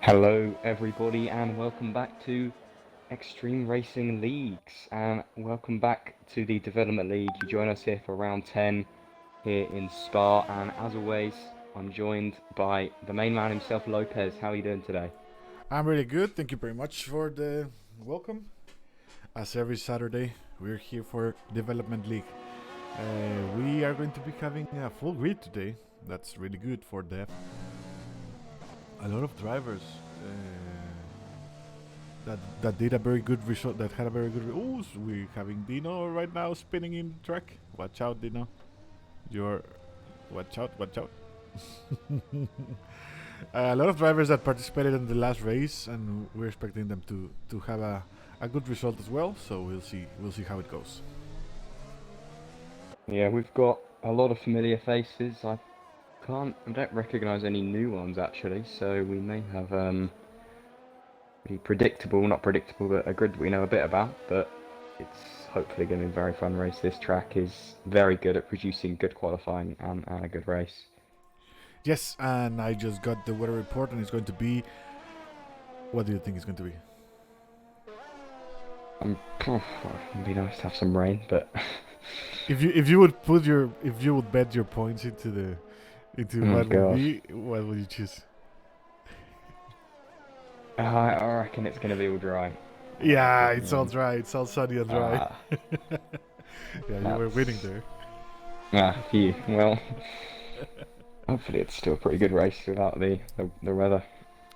Hello, everybody, and welcome back to Extreme Racing Leagues, and welcome back to the Development League. You join us here for round 10 here in Spa, and as always, I'm joined by the main man himself, Lopez. How are you doing today? I'm really good. Thank you very much for the welcome. As every Saturday, we're here for Development League. We are going to be having a full grid today. That's really good for dev. A lot of drivers that did a very good result. That had a very good. Oh, we're having Dino right now spinning in the track. Watch out, Dino. You're watch out, watch out. A lot of drivers that participated in the last race, and we're expecting them to have a good result as well. So we'll see how it goes. Yeah, we've got a lot of familiar faces. I don't recognise any new ones actually, so we may have pretty predictable, not predictable, but a grid that we know a bit about, but it's hopefully going to be a very fun race. This track is very good at producing good qualifying and a good race. Yes, and I just got the weather report, and it's going to be. What do you think it's going to be? It'd be nice to have some rain, but If you would put your if you would bet your points into oh what would god, be, what would you choose? I reckon it's going to be all dry. Yeah, Give it's all me dry. It's all sunny and dry. ah, Yeah, you were winning that's there. phew. Well, hopefully it's still a pretty good race without the weather.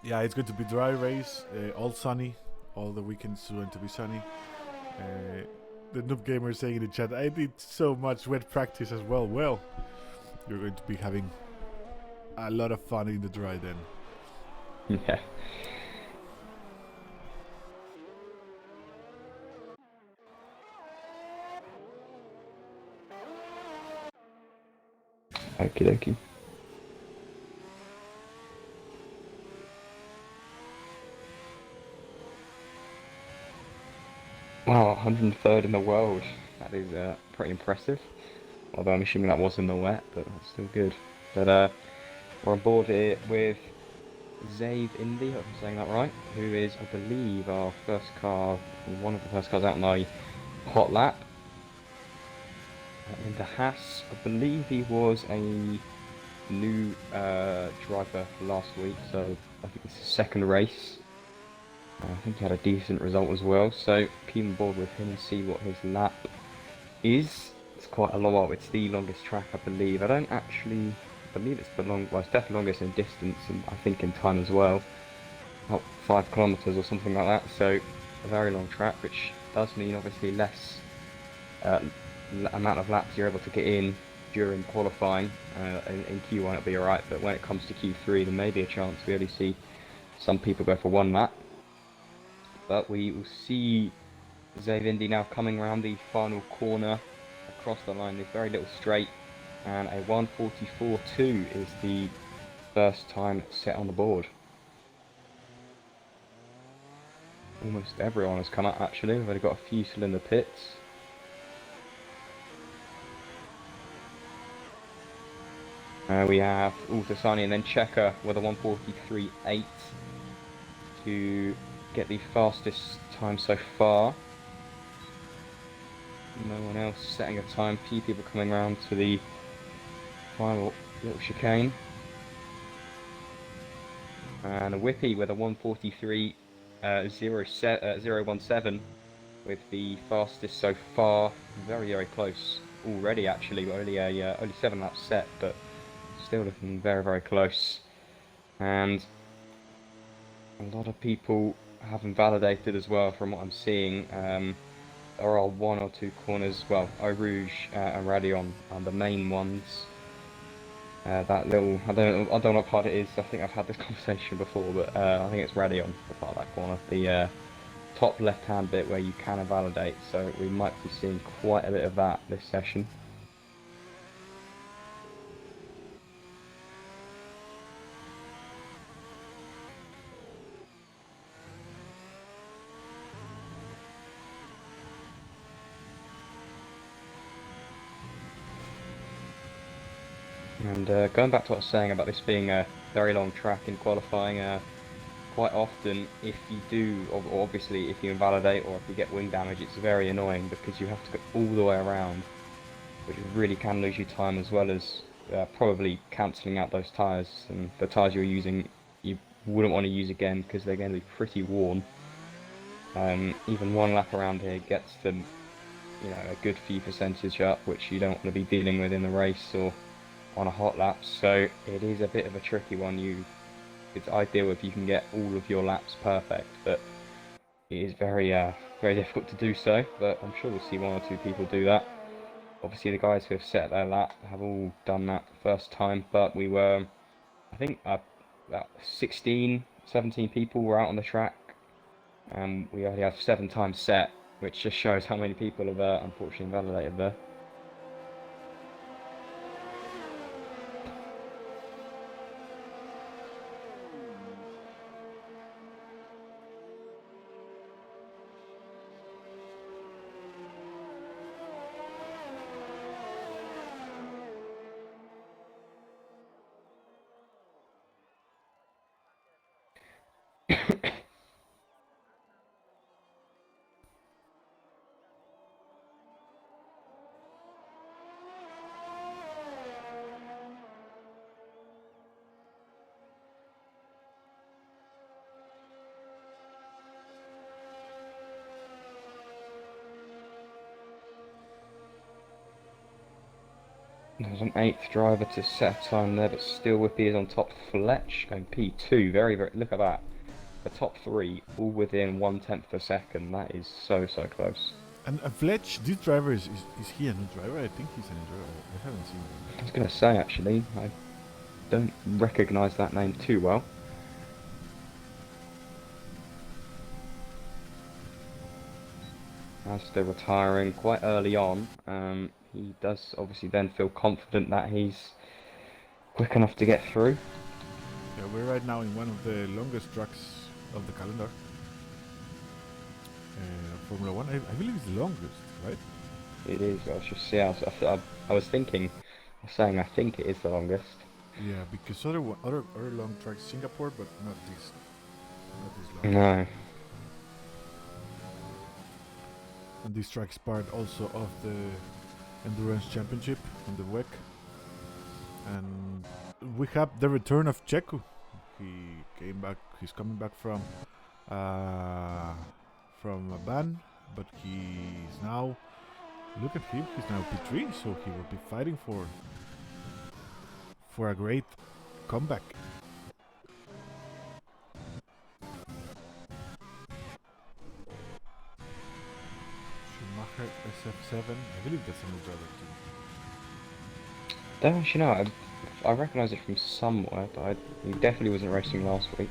Yeah, it's going to be dry race, all sunny. All the weekends going to be sunny. Uh, the noob gamer saying in the chat, I did so much wet practice as well. Well, you're going to be having a lot of fun in the dry then. Yeah. Okie dokie. Wow, 103rd in the world. That is pretty impressive. Although I'm assuming that was in the wet, but that's still good. But we're on board here with Zave Indy, if I'm saying that right, who is, I believe, our first car, one of the first cars out in the hot lap. In the Haas, I believe he was a new driver last week, so I think it's his second race. I think he had a decent result as well, so keep on board with him and see what his lap is. It's quite a long, well, it's the longest track, I believe. I don't actually believe it's the well, it's definitely longest in distance and I think in time as well. About 5 kilometers or something like that. So a very long track, which does mean obviously less uh, amount of laps you're able to get in during qualifying. In Q1 it'll be alright, but when it comes to Q3, there may be a chance we only see some people go for one lap. But we will see Zavindi now coming around the final corner across the line. There's very little straight, and a 1:44.2 is the first time set on the board. Almost everyone has come up actually. We've only got a few still in the pits. We have Ultasani and then Checker with a 1:43.8 to get the fastest time so far. No one else setting a time. Few people coming around to the final little chicane. And a Whippy with a 1:43.017 with the fastest so far. Very, very close already actually. Only 7 laps set, but still looking very, very close. And a lot of people haven't validated as well from what I'm seeing. There are one or two corners, well, Eau Rouge and Radion are the main ones. That little, I don't know what part it is. I think I've had this conversation before, but I think it's Radion, the part of that corner, the top left-hand bit where you can invalidate. So we might be seeing quite a bit of that this session. And going back to what I was saying about this being a very long track in qualifying, quite often, if you do, or obviously if you invalidate or if you get wing damage, it's very annoying because you have to go all the way around, which really can lose you time as well as probably cancelling out those tyres. And the tyres you're using, you wouldn't want to use again because they're going to be pretty worn. Even one lap around here gets them, a good few percentage up, which you don't want to be dealing with in the race or on a hot lap. So it is a bit of a tricky one. It's ideal if you can get all of your laps perfect, but it is very difficult to do so. But I'm sure we'll see one or two people do that. Obviously, the guys who have set their lap have all done that first time, but we were, I think, about 16, 17 people were out on the track, and we only have 7 times set, which just shows how many people have unfortunately invalidated there. There's an 8th driver to set a time there, but still Whippy is on top. Fletch and P2, very, look at that. The top 3, all within 1/10 per second. That is so close. And Fletch, this driver is he a new driver? I think he's a new driver. I haven't seen him. I was going to say, actually, I don't recognise that name too well. As they're retiring quite early on, he does obviously then feel confident that he's quick enough to get through. Yeah, we're right now in one of the longest tracks of the calendar. Formula One, I believe it's the longest, right? It is. I was just I was thinking, I was saying I think it is the longest. Yeah, because other long tracks, Singapore, but not this long. No. And this track is part also of the Endurance Championship on the WEC. And we have the return of Checo. He came back. He's coming back from a ban, but he's now. Look at him. He's now P3, so he will be fighting for a great comeback. Schumacher SF7. I believe that's a new driver too. Don't actually know. I recognise it from somewhere, but he definitely wasn't racing last week.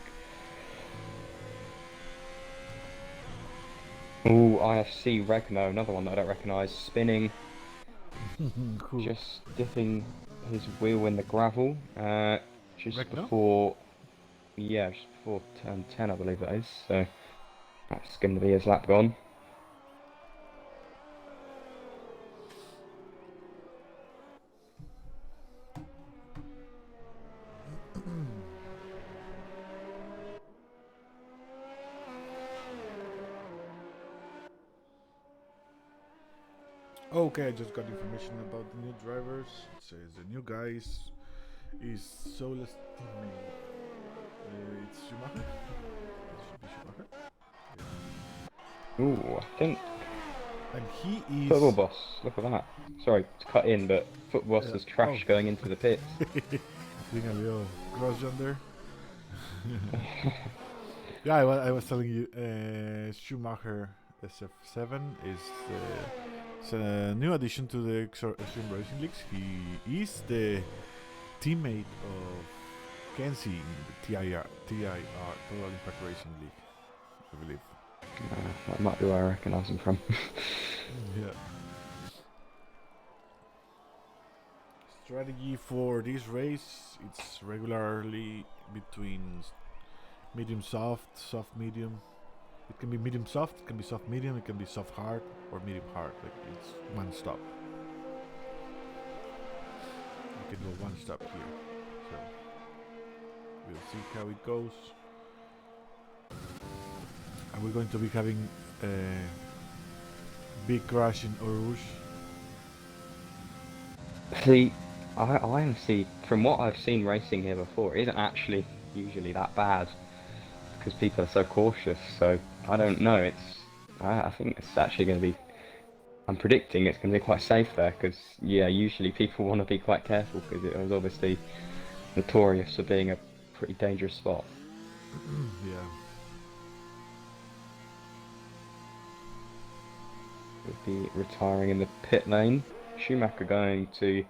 Ooh, IFC Regno, another one that I don't recognise. Spinning, Cool. just dipping his wheel in the gravel. Just Regno? before, yeah, just before turn 10, I believe that is. So that's going to be his lap gone. Okay, I just got information about the new drivers. It says the new guys is Solus teammate. It's Schumacher. It should be Schumacher. Yeah. Ooh, I think And he is. Football Boss. Look at that. Sorry to cut in, but Football Boss has trash Oh. going into the pits. Doing a little cross jump there. Yeah, I was telling you, Schumacher SF7 is it's a new addition to the Extreme Racing Leagues. He is the teammate of Kenzie in the TIR, Total Impact Racing League, I believe. That might be where I recognise him from. Yeah. Strategy for this race, it's regularly between medium soft, soft medium. It can be medium soft, it can be soft medium, it can be soft hard or medium hard. Like it's one stop. You can go one stop here. So we'll see how it goes. Are we going to be having a big crash in Oruge? See, I honestly, from what I've seen racing here before, it isn't actually usually that bad because people are so cautious. So I don't know. I think it's actually going to be. I'm predicting it's going to be quite safe there because yeah, usually people want to be quite careful because it was obviously notorious for being a pretty dangerous spot. Yeah. Would be retiring in the pit lane. Schumacher going to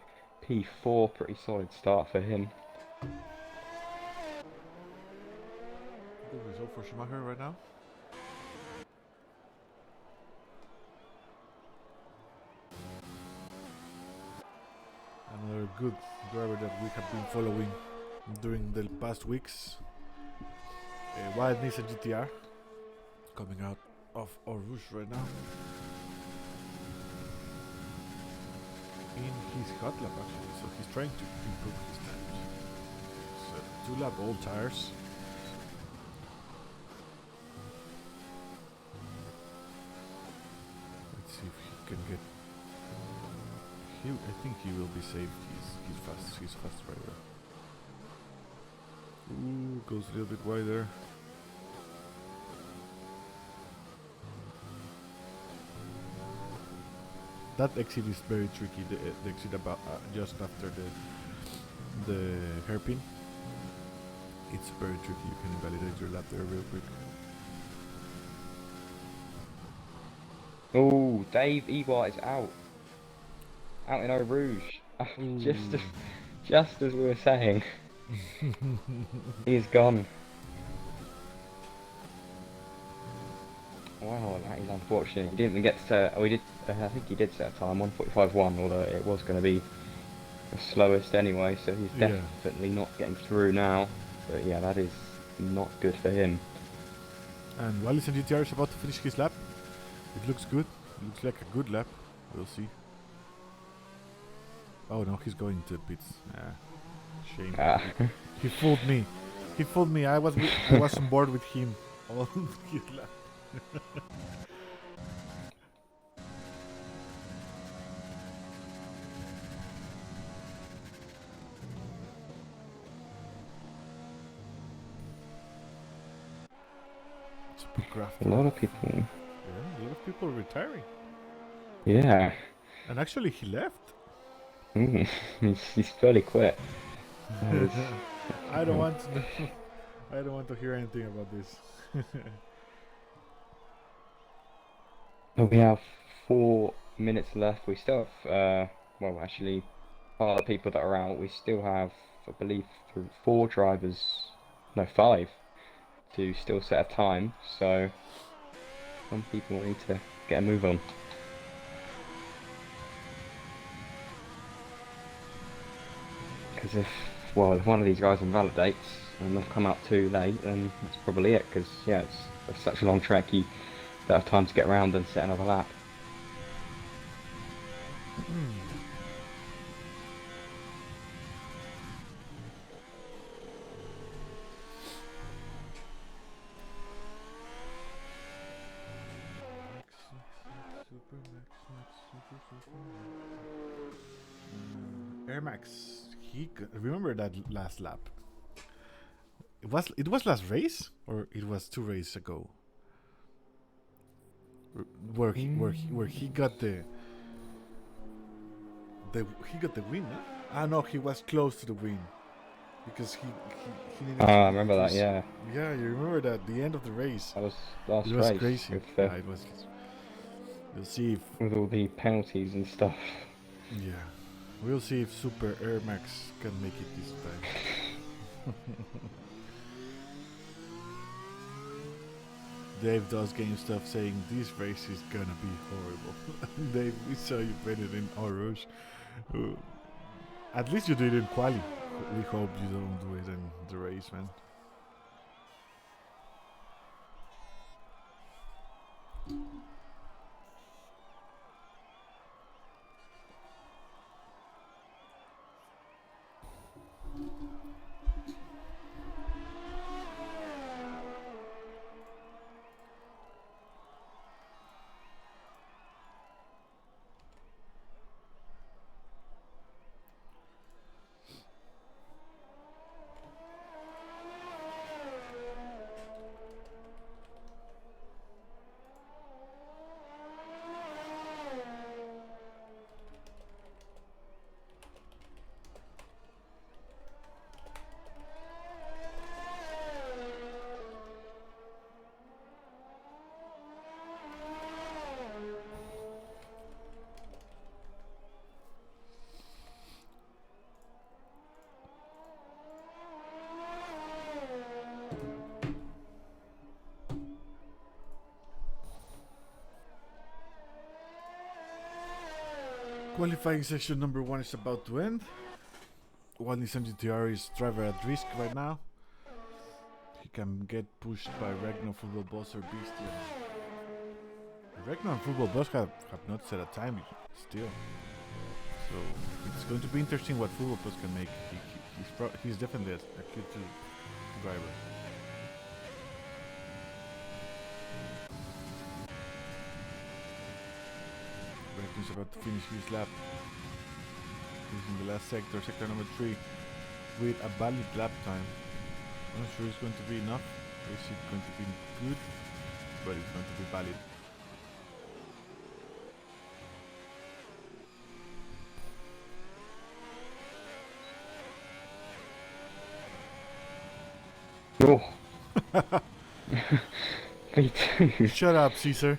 P4, pretty solid start for him. Good result for Schumacher right now. Another good driver that we have been following during the past weeks. Wild Nissan GTR coming out of Oruge right now. In his hot lap actually, so he's trying to improve his times. So 2 lap old tires. Let's see if he can get. I think he will be safe. He's fast. He's fast driver. Ooh, goes a little bit wider. That exit is very tricky. The exit about just after the hairpin. It's very tricky. You can invalidate your lap there real quick. Oh, Dave Ewart is out in Eau Rouge. Just as we were saying, he's gone. Wow, that is unfortunate. He didn't get to. Oh, he did. I think he did set a time 1:45.1, although it was going to be the slowest anyway. So he's definitely not getting through now. But yeah, that is not good for him. And Wallis and GTR is about to finish his lap. It looks good. It looks like a good lap. We'll see. Oh no, he's going to the pits. Shame. He fooled me. He fooled me. I was on board with him all his lap. A lot of people. Yeah, a lot of people retiring. Yeah. And actually, he left. He's fairly quit. I don't want to know. I don't want to hear anything about this. We have 4 minutes left. We still have, well, actually, part of the people that are out, we still have, I believe, 4 drivers, no, 5, to still set a time. So some people need to get a move on. Because if one of these guys invalidates and they've come out too late, then that's probably it. Because yeah, it's such a long track, you don't have time to get around and set another lap. Air Max. Remember that last lap? It was last race, or it was 2 races ago. Where he got the he got the win. Huh? Ah no, he was close to the win because he needed. I remember that. Yeah. Yeah, you remember that the end of the race. That was last It was race. crazy. It was. We'll see if with all the penalties and stuff. Yeah, we'll see if Super Air Max can make it this time. Dave does game stuff saying this race is gonna be horrible. Dave, we saw you played it in Orange. At least you did it in quali. We hope you don't do it in the race, man. Qualifying session number 1 is about to end. While Nissan GTR is driver at risk right now. He can get pushed by Ragnar, Football Boss, or Beastie. Ragnar and Football Boss have not set a time still. So it's going to be interesting what Football Boss can make. He's definitely a Q2 driver. Ragnar's about to finish his lap. He's in the last sector, sector number 3, with a valid lap time. I'm not sure it's going to be enough. Is it going to be good? But it's going to be valid. Oh. Me too. Shut up, Caesar.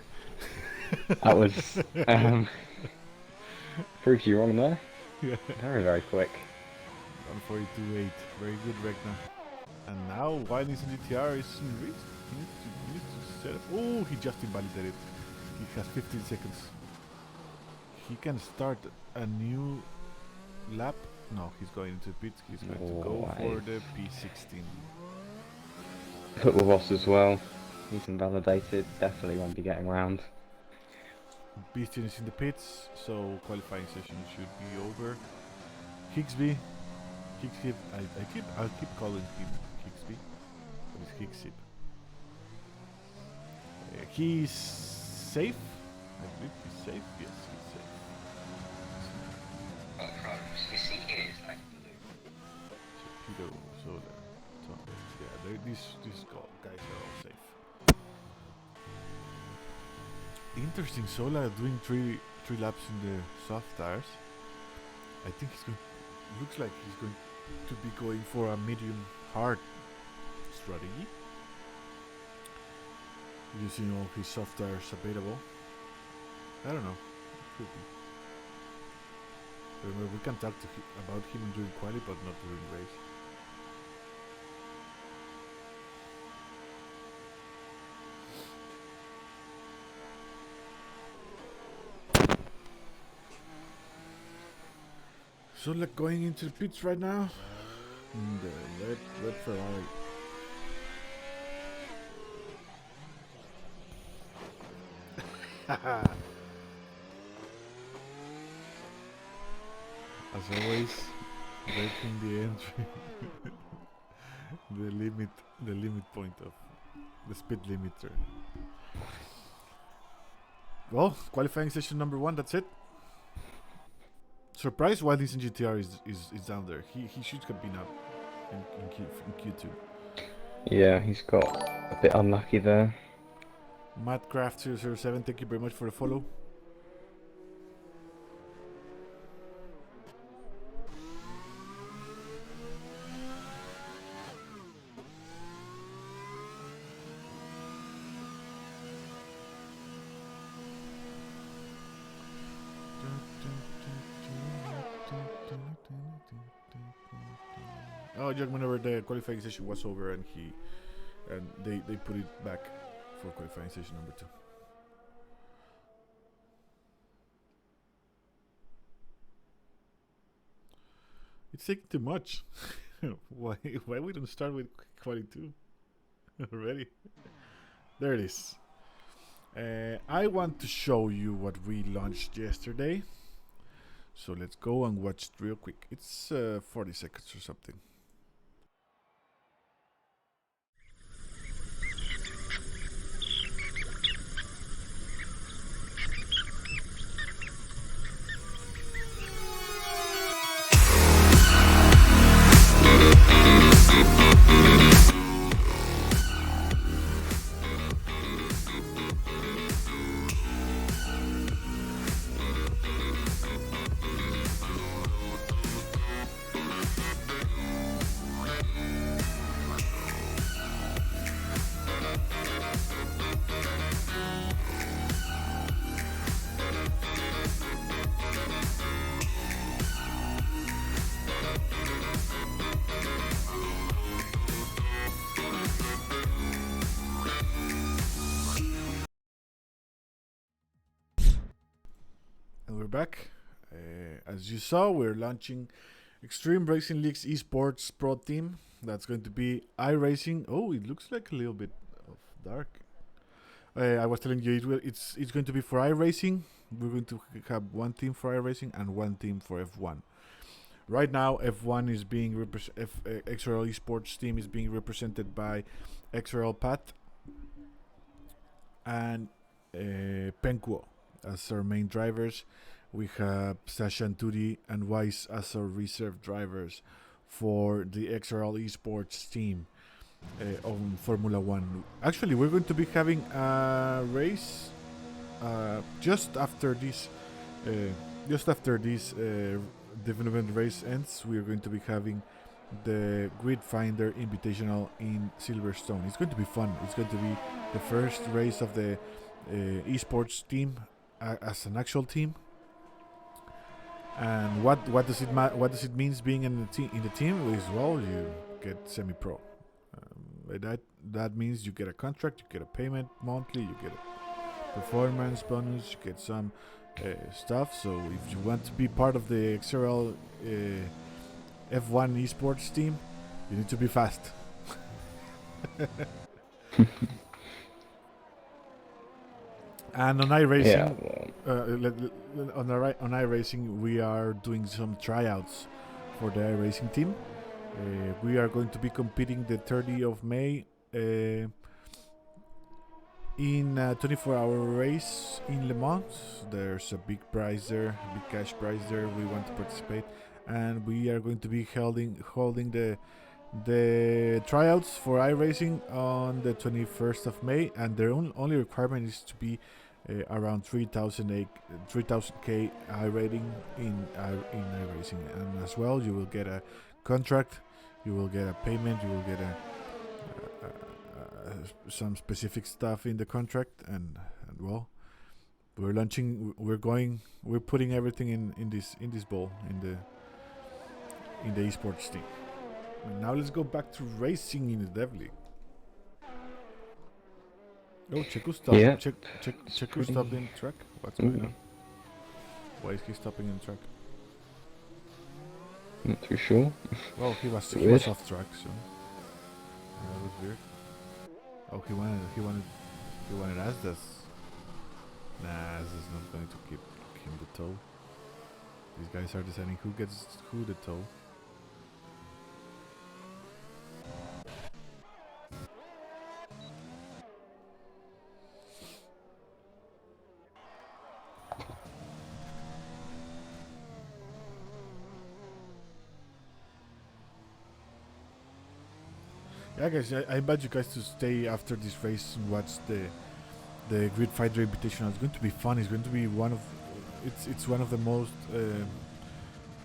That was proves you wrong there. Yeah. Very, very quick. 142.8. Very good, Ragnar. And now, while Nissan GTR is in risk, he needs to set up. Oh, he just invalidated. He has 15 seconds. He can start a new lap. No, he's going into pits. He's going to go for the P16. Football Boss as well. He's invalidated. Definitely won't be getting round. Beastion is in the pits, so qualifying session should be over. Higsby. I'll keep calling him Higsby. But it's Higsip. He's safe. I believe he's safe. Yes, he's safe. These guys are all safe. Interesting, Sola doing three laps in the soft tires. I think looks like he's going to be going for a medium hard strategy, using all his soft tires available. I don't know, could be. Remember, we can talk to about him during quali, but not during race. So, like, going into the pits right now, in the red Ferrari. As always, breaking the entry, the limit point of the speed limiter. Well, qualifying session number 1. That's it. Surprised why Nissan GTR is down there. He should have been up in Q2. Yeah, he's got a bit unlucky there. Mattcraft007, thank you very much for the follow. Oh, Jack, whenever the qualifying session was over and they put it back for qualifying session number 2. It's taking too much. Why we don't start with quali 2 already? There it is. I want to show you what we launched yesterday. So let's go and watch it real quick. It's 40 seconds or something. we're back. As you saw, we're launching Extreme Racing League's Esports Pro Team. That's going to be iRacing. Oh, it looks like a little bit of dark. I was telling you it's going to be for iRacing. We're going to have one team for iRacing and one team for F1. Right now, F1 is being XRL Esports team is being represented by XRL Pat and Penkuo as our main drivers. We have Sasha and Tudi and Weiss as our reserve drivers for the XRL Esports team on Formula One. Actually, we're going to be having a race just after this. Development race ends. We are going to be having the Grid Finder Invitational in Silverstone. It's going to be fun. It's going to be the first race of the esports team as an actual team. And what does it means being in the team is, well, you get semi-pro. That means you get a contract, you get a payment monthly, you get a performance bonus, you get some stuff. So if you want to be part of the XRL F1 esports team, you need to be fast. And on iRacing, on iRacing, we are doing some tryouts for the iRacing team. We are going to be competing the 30th of May in a 24-hour race in Le Mans. There's a big prize there, a big cash prize there. We want to participate, and we are going to be holding the tryouts for iRacing on the 21st of May, and their only requirement is to be around 3,000k I rating in iRacing, and as well you will get a contract, you will get a payment, you will get some specific stuff in the contract, and well, we're putting everything in this bowl in the esports team. And now let's go back to racing in the Dev League. Oh, Checo stopped. Yeah. Checo stopped in track. What's going on? Why is he stopping in track? Not too sure. Well, he was off track, so that was weird. Oh, he wanted Asdas. Nah, Asdas is not going to give him the tow. These guys are deciding who gets who the tow. Yeah, guys, I invite you guys to stay after this race and watch the Grid Fighter Invitational. It's going to be fun. It's going to be one of the most.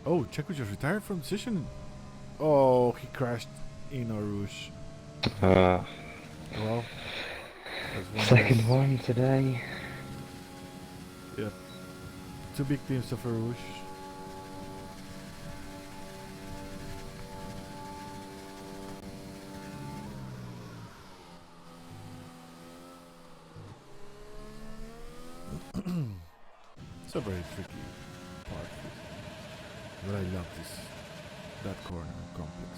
Oh, Checo just retired from the session. Oh, he crashed in Arush. Well, second one today. Yep. Two big teams of Arush. It's a very tricky part, but I love that corner complex.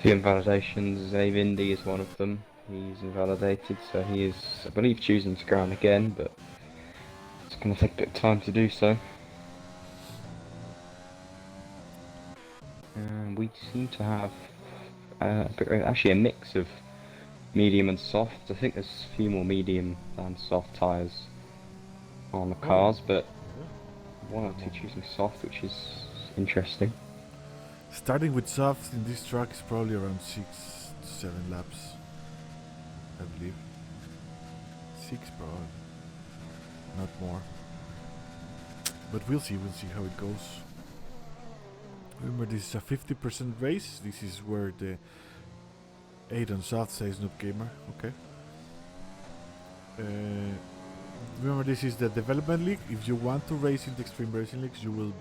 Few invalidations. Zave Indy is one of them. He's invalidated, so he is, I believe, choosing to ground again, but it's going to take a bit of time to do so. And we seem to have actually a mix of medium and soft. I think there's a few more medium than soft tyres on the cars, but one or two choosing soft, which is interesting. Starting with soft in this track is probably around 6 to 7 laps, I believe. 6 probably, not more. But we'll see how it goes. Remember, this is a 50% race. This is where the 8 on soft says Noob Gamer. Okay. Remember, this is the development league. If you want to race in the Extreme Racing Leagues, you will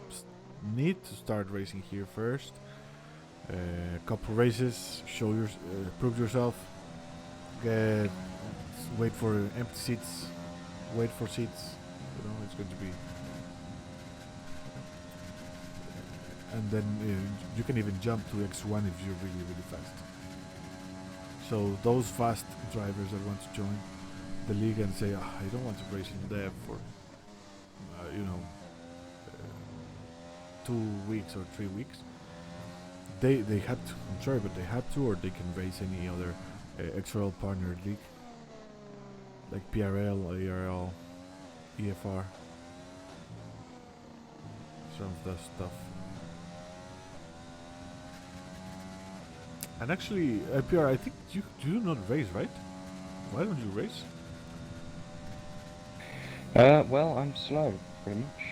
need to start racing here first. A couple races, prove yourself. Get, wait for empty seats. Wait for seats. You know, it's going to be. And then you can even jump to X1 if you're really, really fast. So those fast drivers that want to join the league and say, oh, I don't want to race in there for, 2 weeks or 3 weeks. They had to. I'm sorry, but they had to, or they can race any other XRL partner league, like PRL, ARL, EFR, some of that stuff. And actually, PR, I think you do not race, right? Why don't you race? Well, I'm slow, pretty much.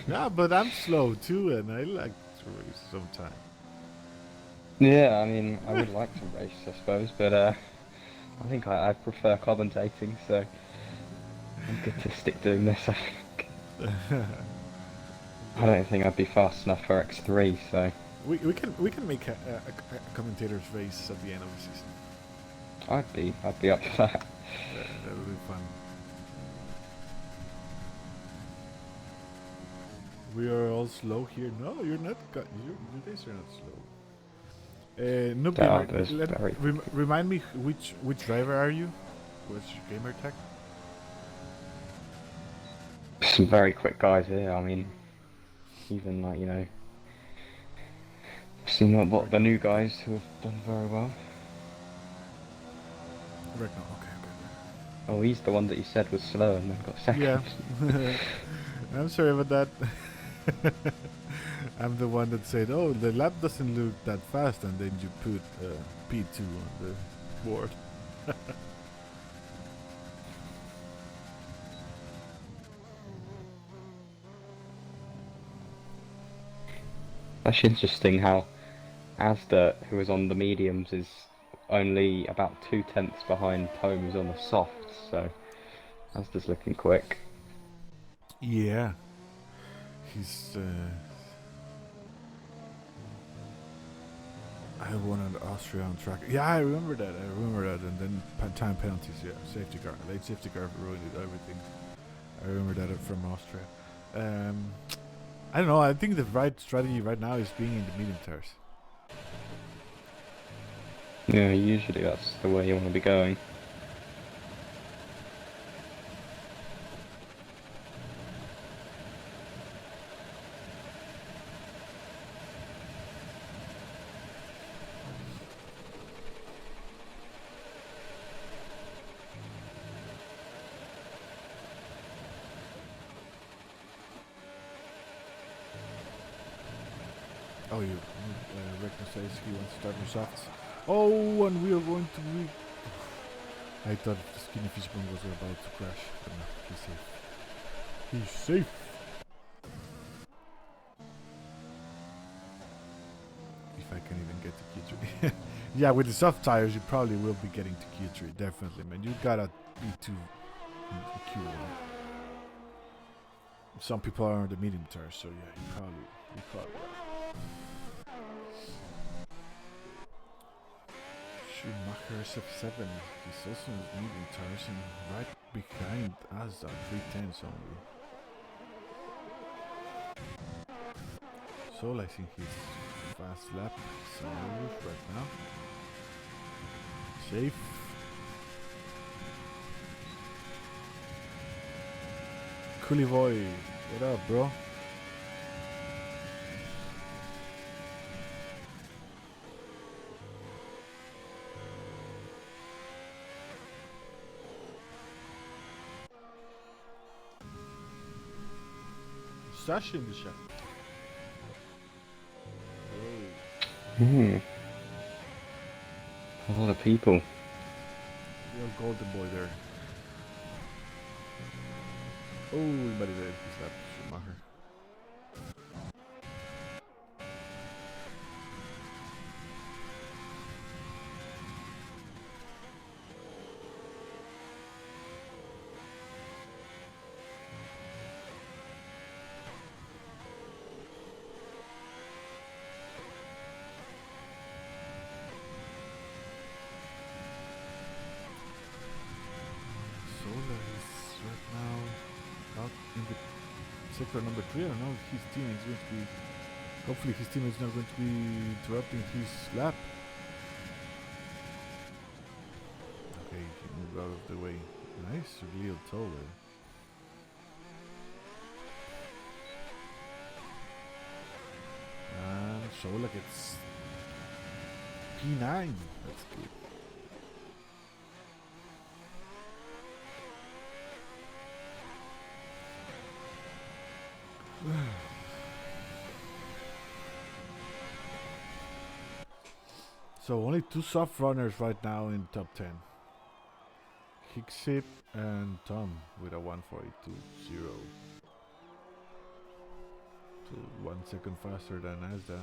Yeah, but I'm slow too, and I like to race sometimes. Yeah, I mean, I would like to race, I suppose, but I think I prefer commentating, so I'm good to stick doing this, I think. I don't think I'd be fast enough for X3, so we can make a commentator's race at the end of the season. I'd be up for that. That would be fun. We are all slow here. No, you're not. You guys are not slow. No gamer. Remind me which driver are you? What's your gamer tag? Some very quick guys here. I mean, even like seen what the new guys who have done very well. Right now, okay. Oh, he's the one that you said was slow and then got second. Yeah. I'm sorry about that. I'm the one that said, oh, the lap doesn't look that fast, and then you put P2 on the board. That's interesting how Asda, who was on the mediums, is only about 2/10 behind Tome, who's on the softs, so Asda's looking quick. Yeah. He's I won an Austria on track. Yeah, I remember that. And then time penalties. Yeah, late safety car ruined everything. I remember that from Austria. I don't know. I think the right strategy right now is being in the medium tires. Yeah, usually that's the way you want to be going. Oh, Rekna says he wants to start with softs. Oh, and we are going to be. I thought the skinny fishbone was about to crash, but no, he's safe. He's safe. If I can even get to Q3. Yeah, with the soft tires, you probably will be getting to Q3. Definitely, man. You gotta be to Q1. Some people are on the medium tires, so yeah, you probably are. Schumacher SF7, he's also on medium tires and right behind us at 310s only. So I think his fast lap smooth right now. Safe. Kulivoy, what up, bro? Sasha in the chat. A lot of people. Real golden boy there. Oh, everybody there. He's left Schumacher. in the sector number 3. I don't know if his team is going to be. Hopefully, his team is not going to be interrupting his lap. Okay, he moved out of the way. Nice real toe there. And show like it's P9. That's good. So only 2 soft runners right now in top 10. Hicksip and Tom with a 1:42.0. So 1 second faster than Asda.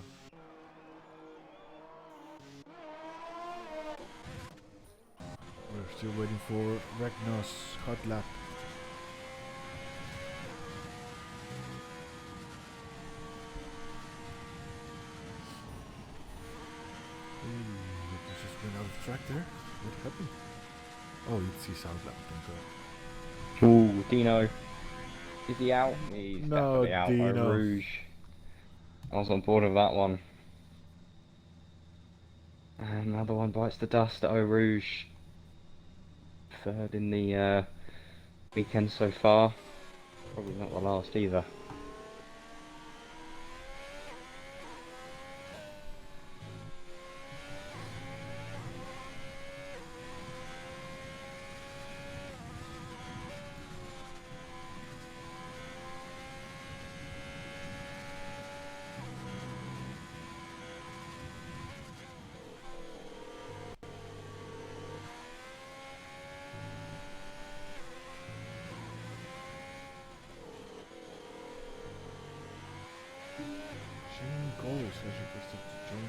We're still waiting for Ragnos hot lap. It just went out of track there. What happened? Oh, it's his out lap. Thank God. Ooh, Dino. Is he out? He's No, definitely out. Dino. Eau Rouge. I was on board with that one. And another one bites the dust at Eau Rouge. Third in the weekend so far. Probably not the last either. Shane Goals has requested to join.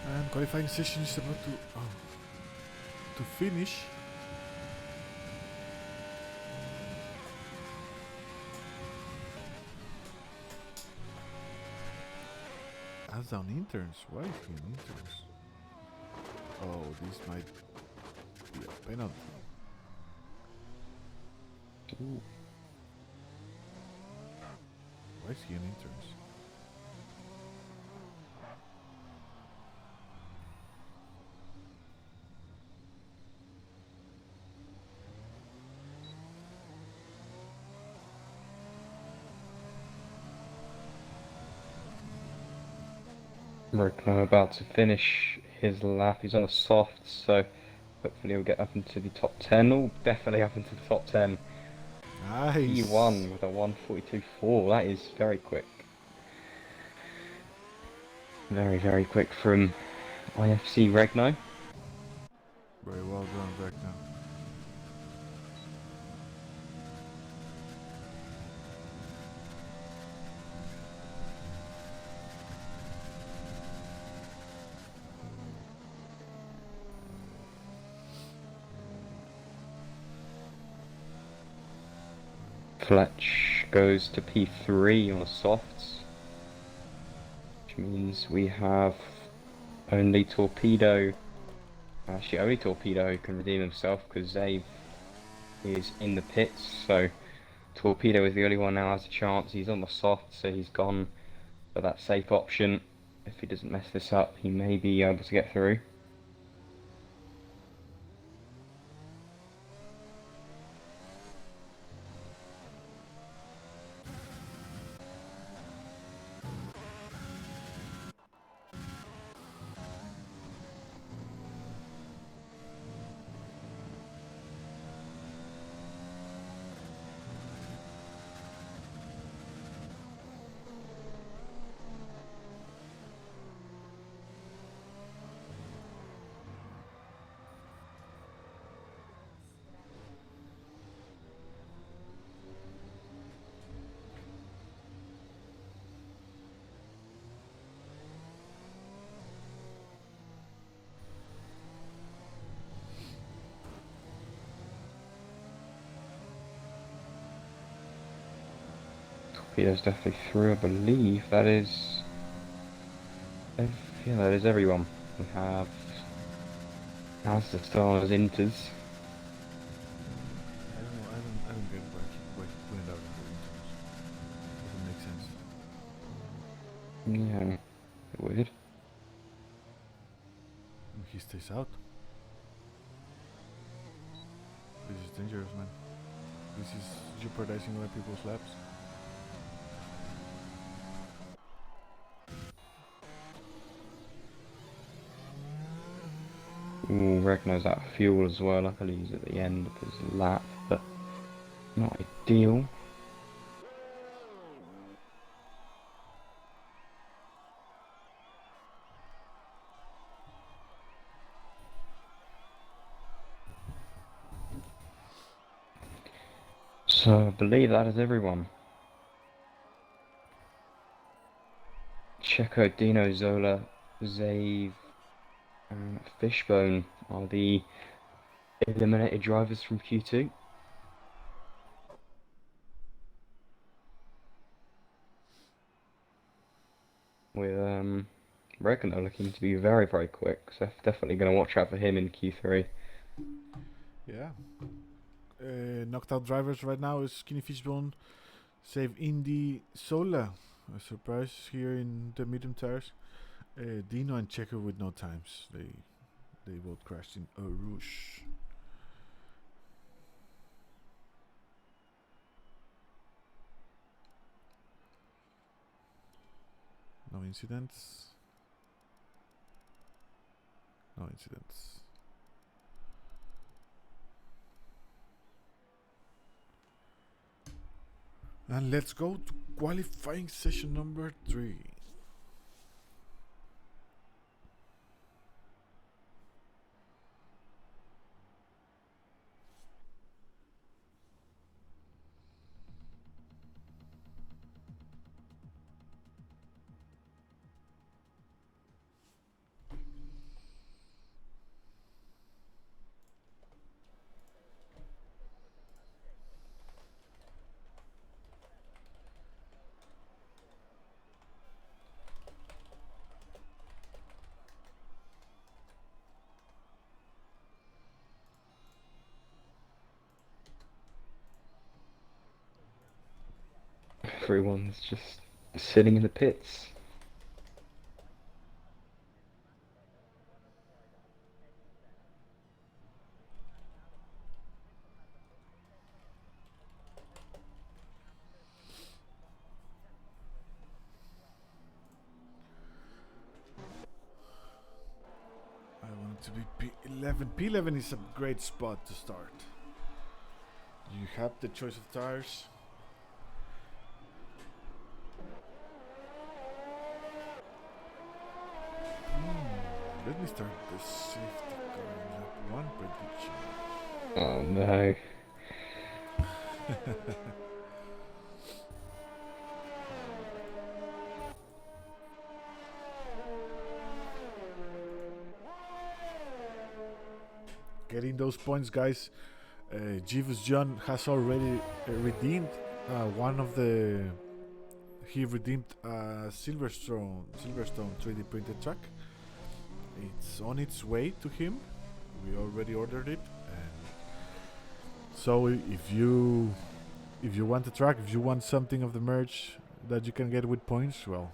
And qualifying session is about to finish. As on interns, why is he on interns? Oh, this might be a penalty. Ooh. Why is he on interns? Ragnar about to finish his lap. He's on a soft, so hopefully he'll get up into the top 10. Oh, definitely up into the top 10. Nice. He won with a 1:42.4. That is very quick. Very, very quick from IFC Regno. Very well done, Vecna. Fletch goes to P3 on the softs, which means we have only Torpedo Actually, only Torpedo can redeem himself because Zabe is in the pits. So Torpedo is the only one now has a chance. He's on the soft, so he's gone for that safe option. If he doesn't mess this up, he may be able to get through. Torpedo's definitely through, I believe. That is... Yeah, that is everyone. We have As the Stars enters. I don't know. I don't get why he put it out in the interviews. Doesn't make sense. Yeah, weird. He stays out. This is dangerous, man. This is jeopardizing other people's laps. Ooh, Reg knows out of fuel as well. Luckily he's at the end of his lap, but not ideal. So I believe that is everyone. Checo, Dino, Zola, Zave, and Fishbone are the eliminated drivers from Q2. With Regno looking to be very, very quick, so definitely going to watch out for him in Q3. Yeah. Knocked out drivers right now is Skinny Fishbone, Save Indy, Sola. A surprise here in the medium tires. Dino and Checo with no times. They both crashed in Eau Rouge. No incidents. No incidents. And let's go to qualifying session number 3. Everyone's just sitting in the pits. I want it to be P11. P11 is a great spot to start. You have the choice of tires. Let me start the safety car in lap 1 prediction. Oh no. Getting those points, guys. Jeeves John has already redeemed one of the. He redeemed a Silverstone 3D printed truck. It's on its way to him. We already ordered it, and so if you want the track, if you want something of the merch that you can get with points, well,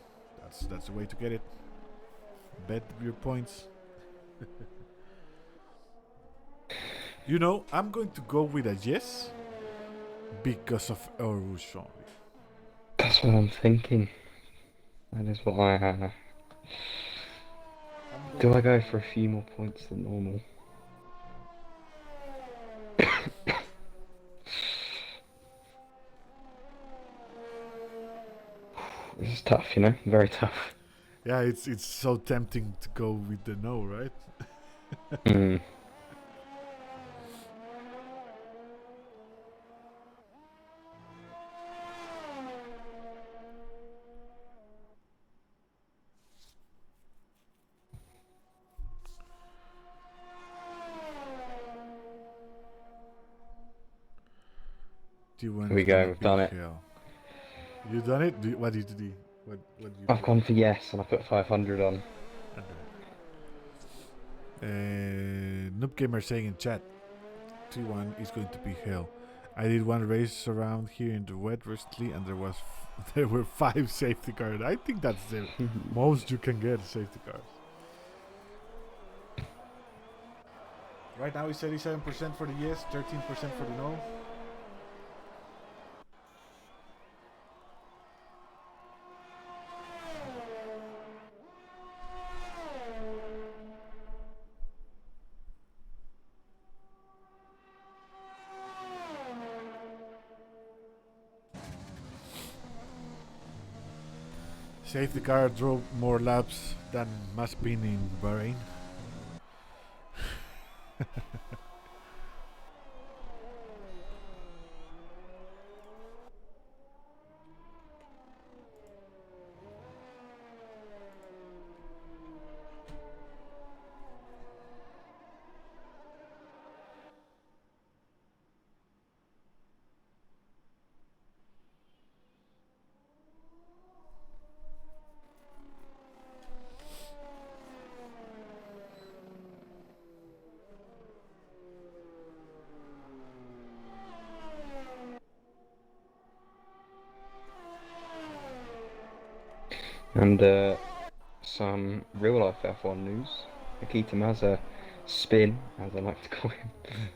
that's the way to get it. Bet your points. You know, I'm going to go with a yes because of Erush only. That's what I'm thinking. That is what I have. Do I go for a few more points than normal? This is tough, you know? Very tough. Yeah, it's so tempting to go with the no, right? Hmm. T1 Here we is go, gonna we've be done it. hell. You done it? What did you do? What did you I've put? gone for yes, and I put 500 on. Noob Gamer saying in chat, T1 is going to be hell. I did one race around here in the wet recently, and there were 5 safety cars. I think that's the most you can get safety cars. Right now it's 87% for the yes, 13% for the no. Safety car drove more laps than Mazepin in Bahrain. And some real life F1 news. Nikita Mazza Spin, as I like to call him,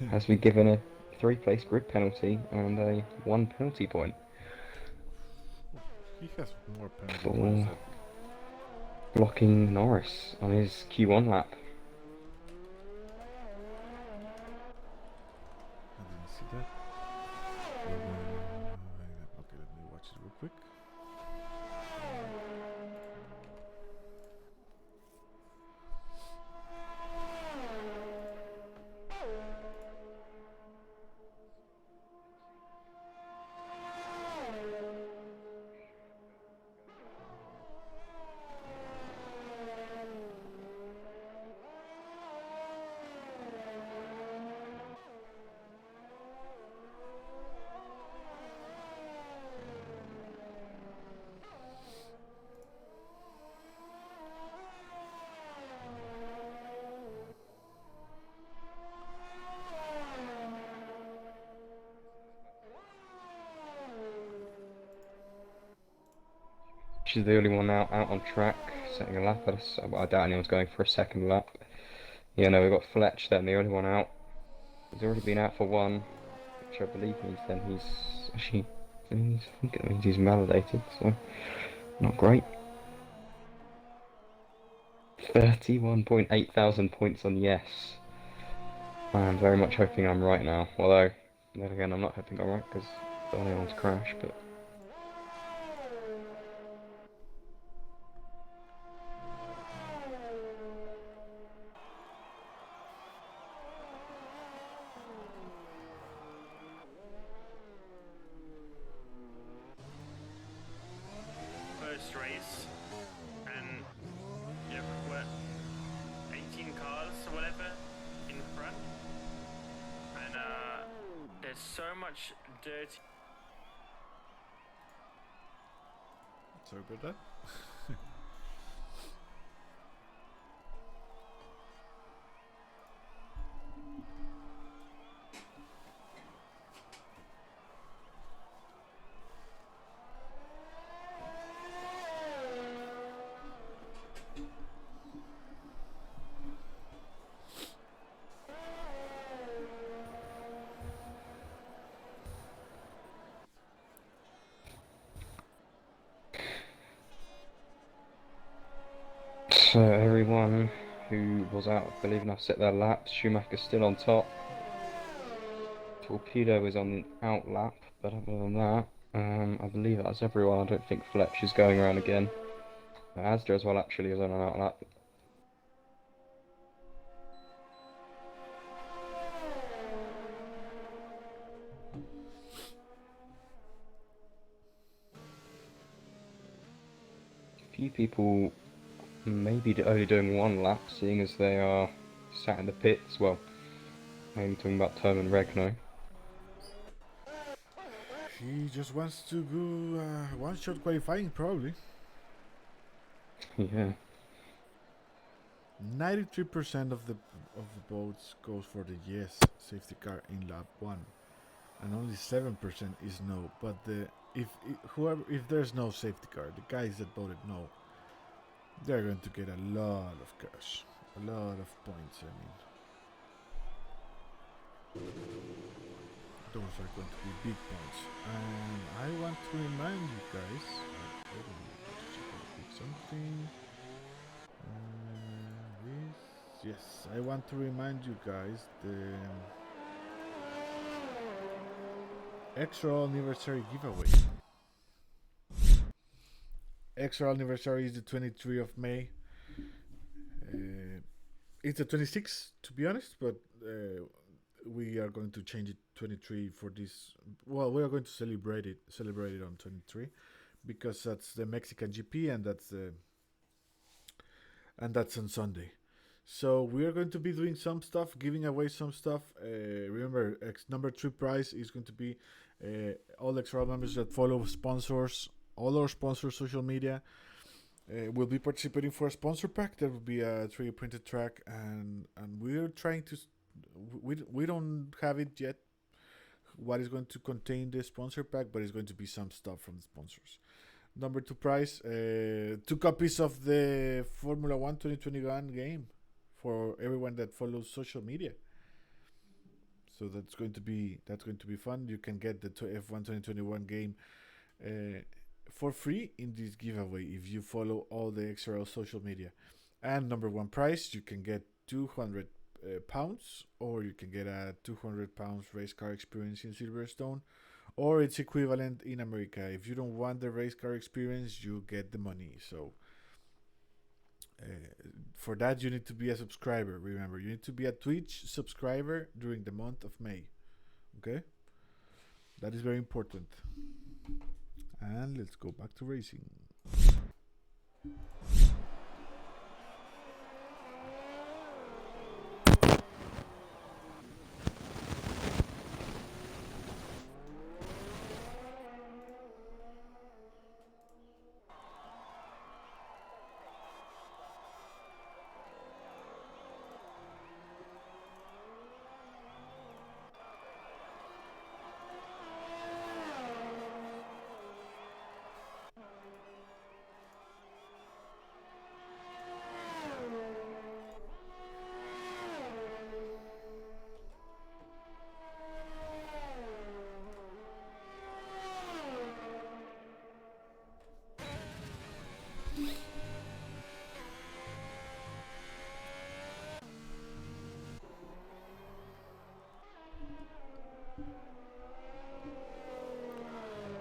has been given a 3-place grid penalty and a 1 penalty point He has more penalty points for than blocking Norris on his Q1 lap. I didn't see that. Okay, let me watch it real quick. She's the only one out on track, setting a lap. I doubt anyone's going for a second lap. Yeah, no, we've got Fletch then, the only one out. He's already been out for one, which I believe means then he's actually, I think it means he's validated, so not great. 31.8 thousand points on yes. I'm very much hoping I'm right now, although, then again, I'm not hoping I'm right because I don't want to crash, but... First race, and you have what, 18 cars or whatever in front, and there's so much dirty. Sorry about that. who was out, I believe, enough set their laps. Schumacher's still on top. Torpedo is on the out lap, but other than that, I believe that's everyone. I don't think Fletcher's going around again. Asda as well, actually, is on an out lap. A few people maybe only doing one lap, seeing as they are sat in the pits. Well, maybe talking about Tom and Regno. He just wants to go one-shot qualifying, probably. Yeah. 93% of the votes goes for the yes safety car in lap one, and only 7% is no. But if there's no safety car, the guys that voted no, they're going to get a lot of cash, a lot of points. I mean, those are going to be big points. And I want to remind you guys. I don't know, check something. Yes, I want to remind you guys the extra anniversary giveaway. Extra anniversary is the 23rd of May. It's the 26th, to be honest, but we are going to change it 23 for this. Well, we are going to celebrate it on 23 because that's the Mexican GP and that's on Sunday. So we are going to be doing some stuff, giving away some stuff. Remember, number 3 prize is going to be all extra members that follow sponsors, all our sponsors' social media. Will be participating for a sponsor pack. That will be a 3D printed track, and we're trying to. We don't have it yet. What is going to contain the sponsor pack, but it's going to be some stuff from the sponsors. Number 2 prize, 2 copies of the Formula 1 2021 game for everyone that follows social media. So that's going to be fun. You can get the F1 2021 game for free in this giveaway if you follow all the XRL social media. And number 1 prize, you can get 200 pounds, or you can get a 200 pounds race car experience in Silverstone, or its equivalent in America. If you don't want the race car experience, you get the money. So for that, you need to be a subscriber. Remember, you need to be a Twitch subscriber during the month of May. Okay? That is very important. And let's go back to racing.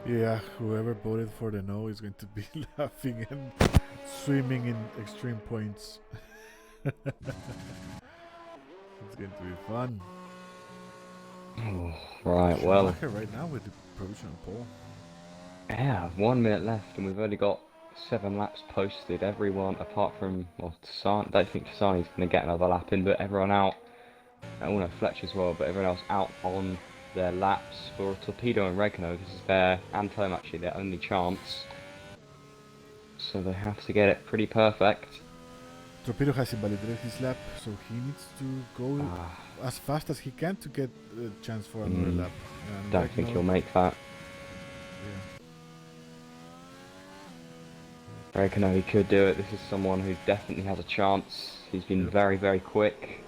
Yeah, whoever voted for the no is going to be laughing and swimming in extreme points. It's going to be fun. Oh, right, well. Schumacher right now with the provisional pole. Yeah, 1 minute left, and we've only got 7 laps posted. Everyone, apart from, well, Tasani, I don't think Tasani's going to get another lap in, but everyone out. Oh no, Fletcher as well, but everyone else out on their laps. For Torpedo and Regno, this is their, and Tom actually, their only chance. So they have to get it pretty perfect. Torpedo has invalidated his lap, so he needs to go as fast as he can to get a chance for another lap. And Don't think he'll make that. Yeah. Regno, he could do it. This is someone who definitely has a chance. He's been very, very quick.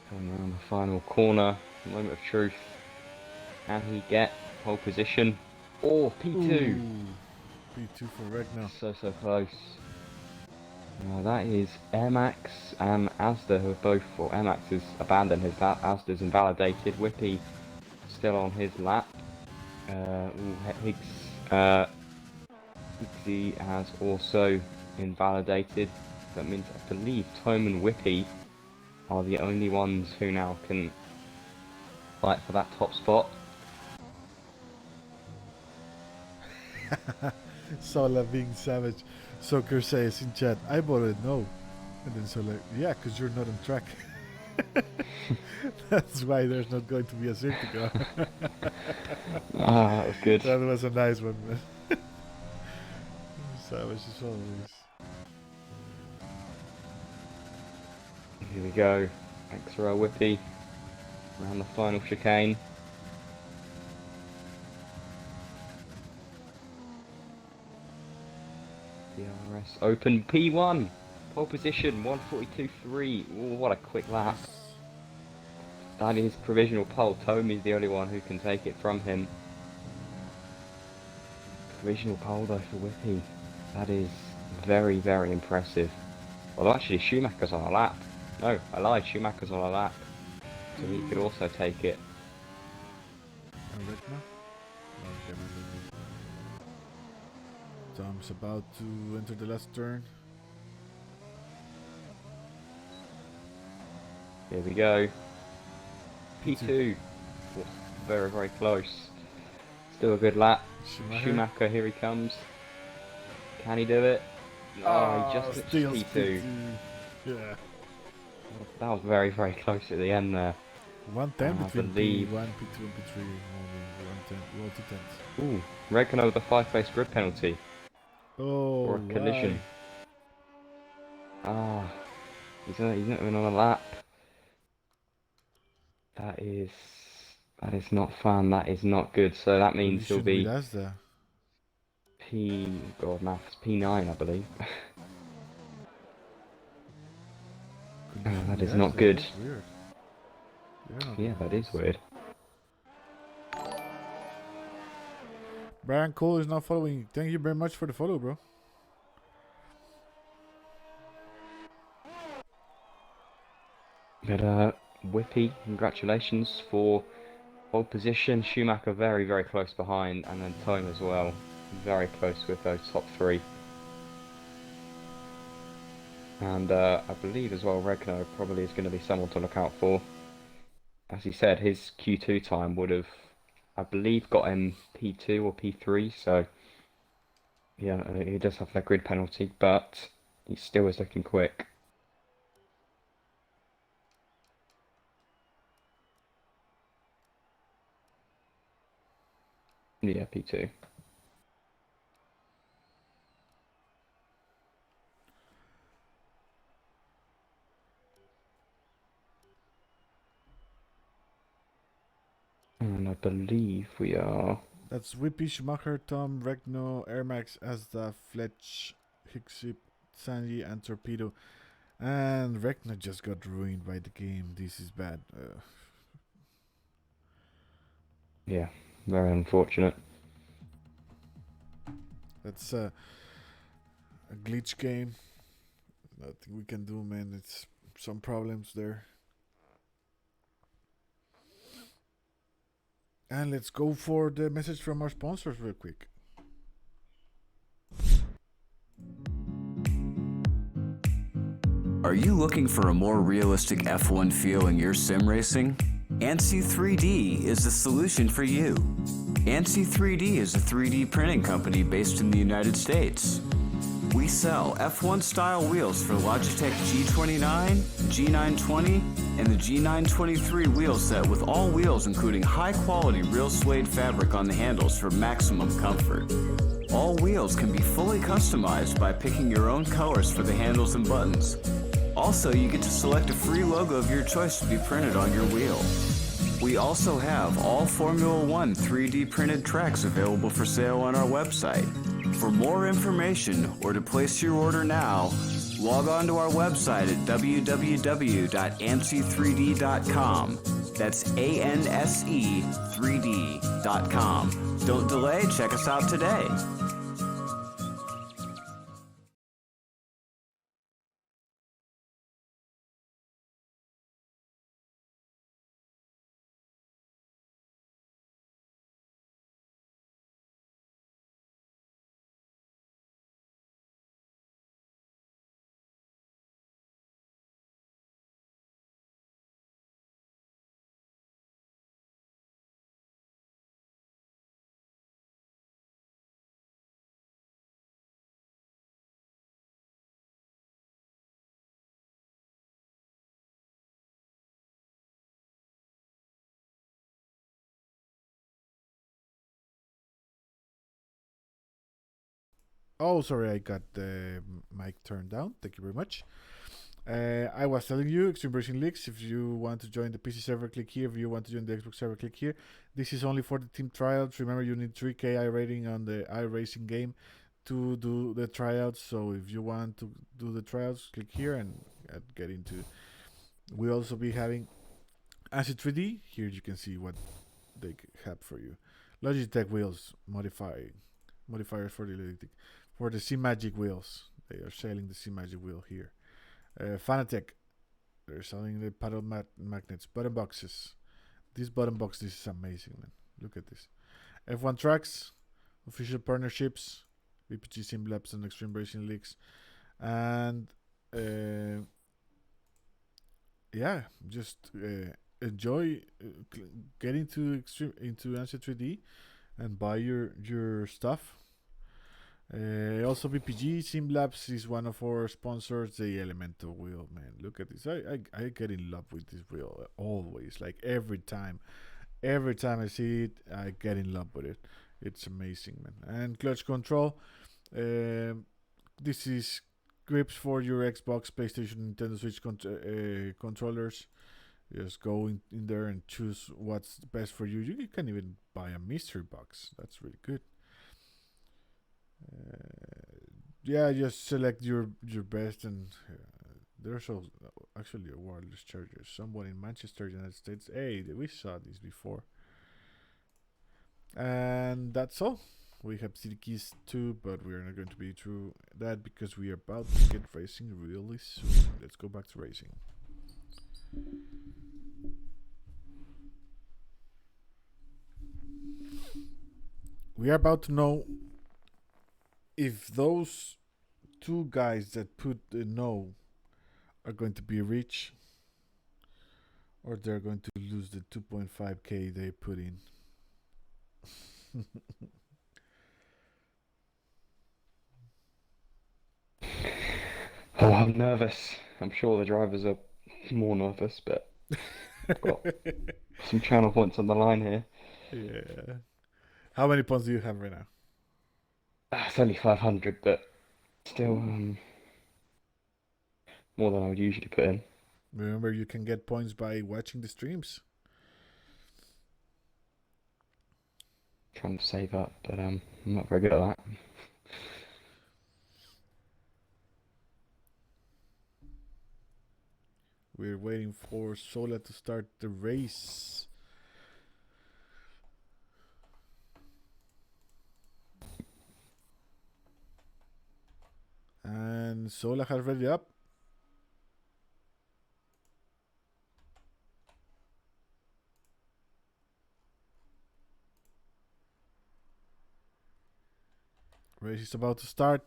Coming around the final corner, moment of truth. Can he get pole position? Or P2? P2 for Regno. So close. That is Air Max and Asda who have both, or Air Max has abandoned his lap, Asda's invalidated, Whippy still on his lap. Higgs, Higgsy has also invalidated. That means I believe Tome and Whippy are the only ones who now can fight for that top spot. Sola being savage. Soccer says in chat, I voted no. And then Sola, yeah, because you're not on track. That's why there's not going to be a safety car. That was good. That was a nice one, man. Savage as always. Here we go. Extra Whippy around the final chicane. DRS open P1. Pole position 142.3. Ooh, what a quick lap. That is provisional pole. Tomy's the only one who can take it from him. Provisional pole though for Whippy. That is very, very impressive. Although actually Schumacher's on a lap. No, I lied, Schumacher's on a lap. So he could also take it. Tom's about to enter the last turn. Here we go. P2. Oh, very, very close. Still a good lap. Schumacher, here he comes. Can he do it? Oh, he just missed P2. Yeah. That was very, very close at the end there. 110 between believe... P1, P2 and P3. 110, multi-10. Ooh, Reckon with a 5-place grid penalty. Oh, or a collision. Ah, he's not even on a lap. That is not fun. That is not good. So that means he'll be God maths P9, I believe. That is not good. Weird. Yeah, that is weird. Brian Cole is now following. Thank you very much for the follow, bro. But Whippy, congratulations for pole position. Schumacher very, very close behind, and then Tome as well. Very close with those top three. And I believe as well Regno probably is going to be someone to look out for. As he said, his Q2 time would have, I believe, got him P2 or P3, so yeah, he does have that grid penalty, but he still is looking quick. Yeah, P2. And I believe we are... That's Whippy, Schumacher, Tom, Regno, Air Max, Asda, Fletch, Hicksip, Sandy, and Torpedo. And Regno just got ruined by the game. This is bad. Yeah, very unfortunate. That's a glitch game. Nothing we can do, man. It's some problems there. And let's go for the message from our sponsors real quick. Are you looking for a more realistic F1 feel in your sim racing? ANSI 3D is the solution for you. ANSI 3D is a 3D printing company based in the United States. We sell F1 style wheels for Logitech G29, G920, and the G923 wheel set with all wheels including high quality real suede fabric on the handles for maximum comfort. All wheels can be fully customized by picking your own colors for the handles and buttons. Also, you get to select a free logo of your choice to be printed on your wheel. We also have all Formula One 3D printed tracks available for sale on our website. For more information or to place your order now, log on to our website at www.ansi3d.com. That's ANSE3D.com. Don't delay, check us out today. Oh, sorry, I got the mic turned down. Thank you very much. I was telling you, Extreme Racing Leagues, if you want to join the PC server, click here. If you want to join the Xbox server, click here. This is only for the team tryouts. Remember, you need 3K rating on the iRacing game to do the tryouts. So if you want to do the tryouts, click here and get into. We'll also be having Acid 3D. Here you can see what they have for you. Logitech wheels modifiers for the electric, for the C Magic wheels. They are selling the C Magic wheel here. Fanatec, they're selling the paddle magnets, button boxes. This button box, this is amazing, man. Look at this. F1 tracks, official partnerships, VPG Simlabs and Extreme Racing Leagues, and yeah, just enjoy getting into Answer 3D and buy your stuff. Also, BPG Simlabs is one of our sponsors. The Elemental wheel, man, look at this. I get in love with this wheel always. Like every time I see it, I get in love with it. It's amazing, man. And clutch control. This is grips for your Xbox, PlayStation, Nintendo Switch controllers. Just go in there and choose what's best for you. You can even buy a mystery box. That's really good. Yeah, just select your best, and there's also actually a wireless charger. Someone in Manchester, United States. Hey, we saw this before. And that's all. We have city keys too, but we are not going to be through that because we are about to get racing really soon. Let's go back to racing. We are about to know if those two guys that put the no are going to be rich or they're going to lose the 2.5k they put in. Oh, I'm nervous. I'm sure the drivers are more nervous, but I've got some channel points on the line here. Yeah. How many points do you have right now? It's only 500, but still more than I would usually put in. Remember, you can get points by watching the streams. Trying to save up, but I'm not very good at that. We're waiting for Sola to start the race. And Sola has ready up. Race is about to start.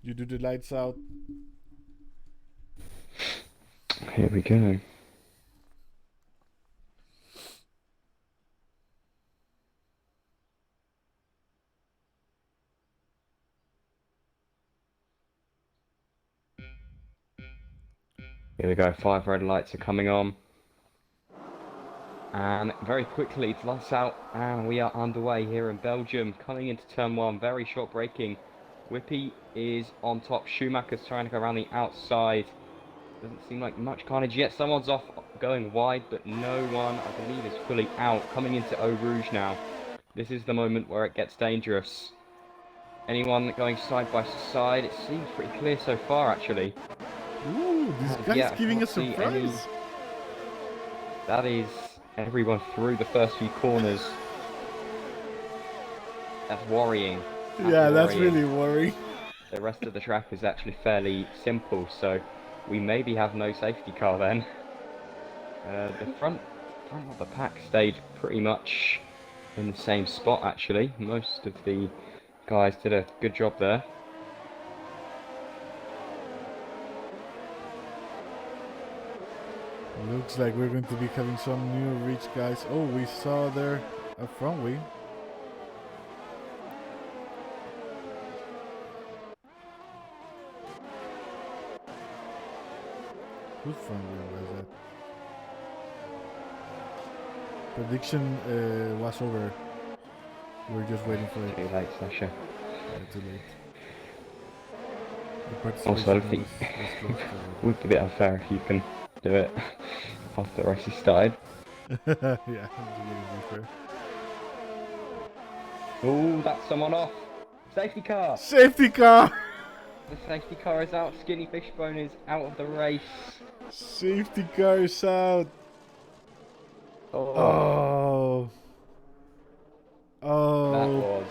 You do the lights out. Here we go. Here we go, 5 red lights are coming on. And very quickly it's lights out and we are underway here in Belgium. Coming into turn 1, very short braking. Whippy is on top, Schumacher's trying to go around the outside. Doesn't seem like much carnage yet. Someone's off going wide, but no one, I believe, is fully out. Coming into Eau Rouge now. This is the moment where it gets dangerous. Anyone going side by side? It seems pretty clear so far, actually. Ooh, this guy's giving a surprise. That is everyone through the first few corners. That's worrying. That's really worrying. The rest of the track is actually fairly simple, so we maybe have no safety car then. The front of the pack stayed pretty much in the same spot actually. Most of the guys did a good job there. Looks like we're going to be having some new rich guys. Oh, we saw there a front wing. Whose front wing was that? Prediction was over. We're just waiting for it. Too late, Sasha. Too late. The Also, I participation think was closed already. would be a bit unfair if you can do it after the race has started. Yeah, it wouldn't be fair. Oh, that's someone off. Safety car. Safety car! The safety car is out. Skinny Fishbone is out of the race. Safety car is out. Oh, Oh. that Oh. was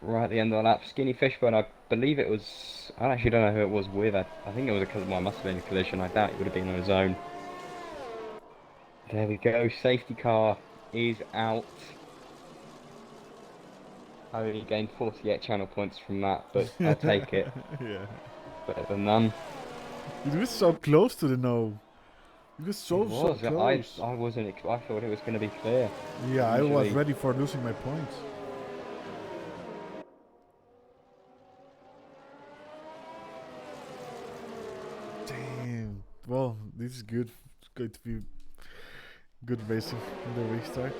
right at the end of the lap. Skinny Fishbone, I believe it was. I actually don't know who it was with. I think it was well, it must have been a collision. I doubt it would have been on his own. There we go. Safety car is out. I only gained 48 channel points from that, but I'll take it. Yeah. Better than none. It was so close to the no. It was It so was. close. I wasn't. I thought it was going to be clear. Yeah, I was Usually, ready for losing my points. Damn. Well, this is good. It's going to be good racing in the restart.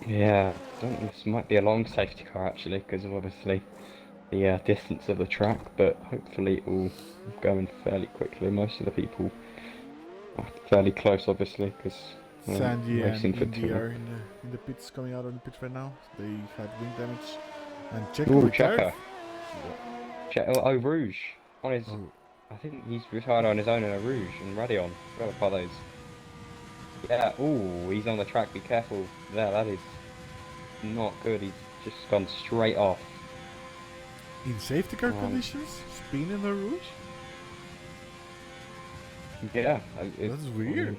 yeah. This might be a long safety car actually, because of obviously the distance of the track. But hopefully it will go in fairly quickly. Most of the people are fairly close, obviously, because Sandy and racing for Indy too long. are in the pits, coming out on the pits right now. They had wing damage, and Checo Ooh, retired. Checker. Oh, Rouge. On his, Oh, I think he's retired on his own in a Rouge and Radeon. Forgot about those. Yeah. Ooh, he's on the track. Be careful there. That is not good. He's just gone straight off. in safety car Um, conditions, spin in the rouge. yeah. That's weird.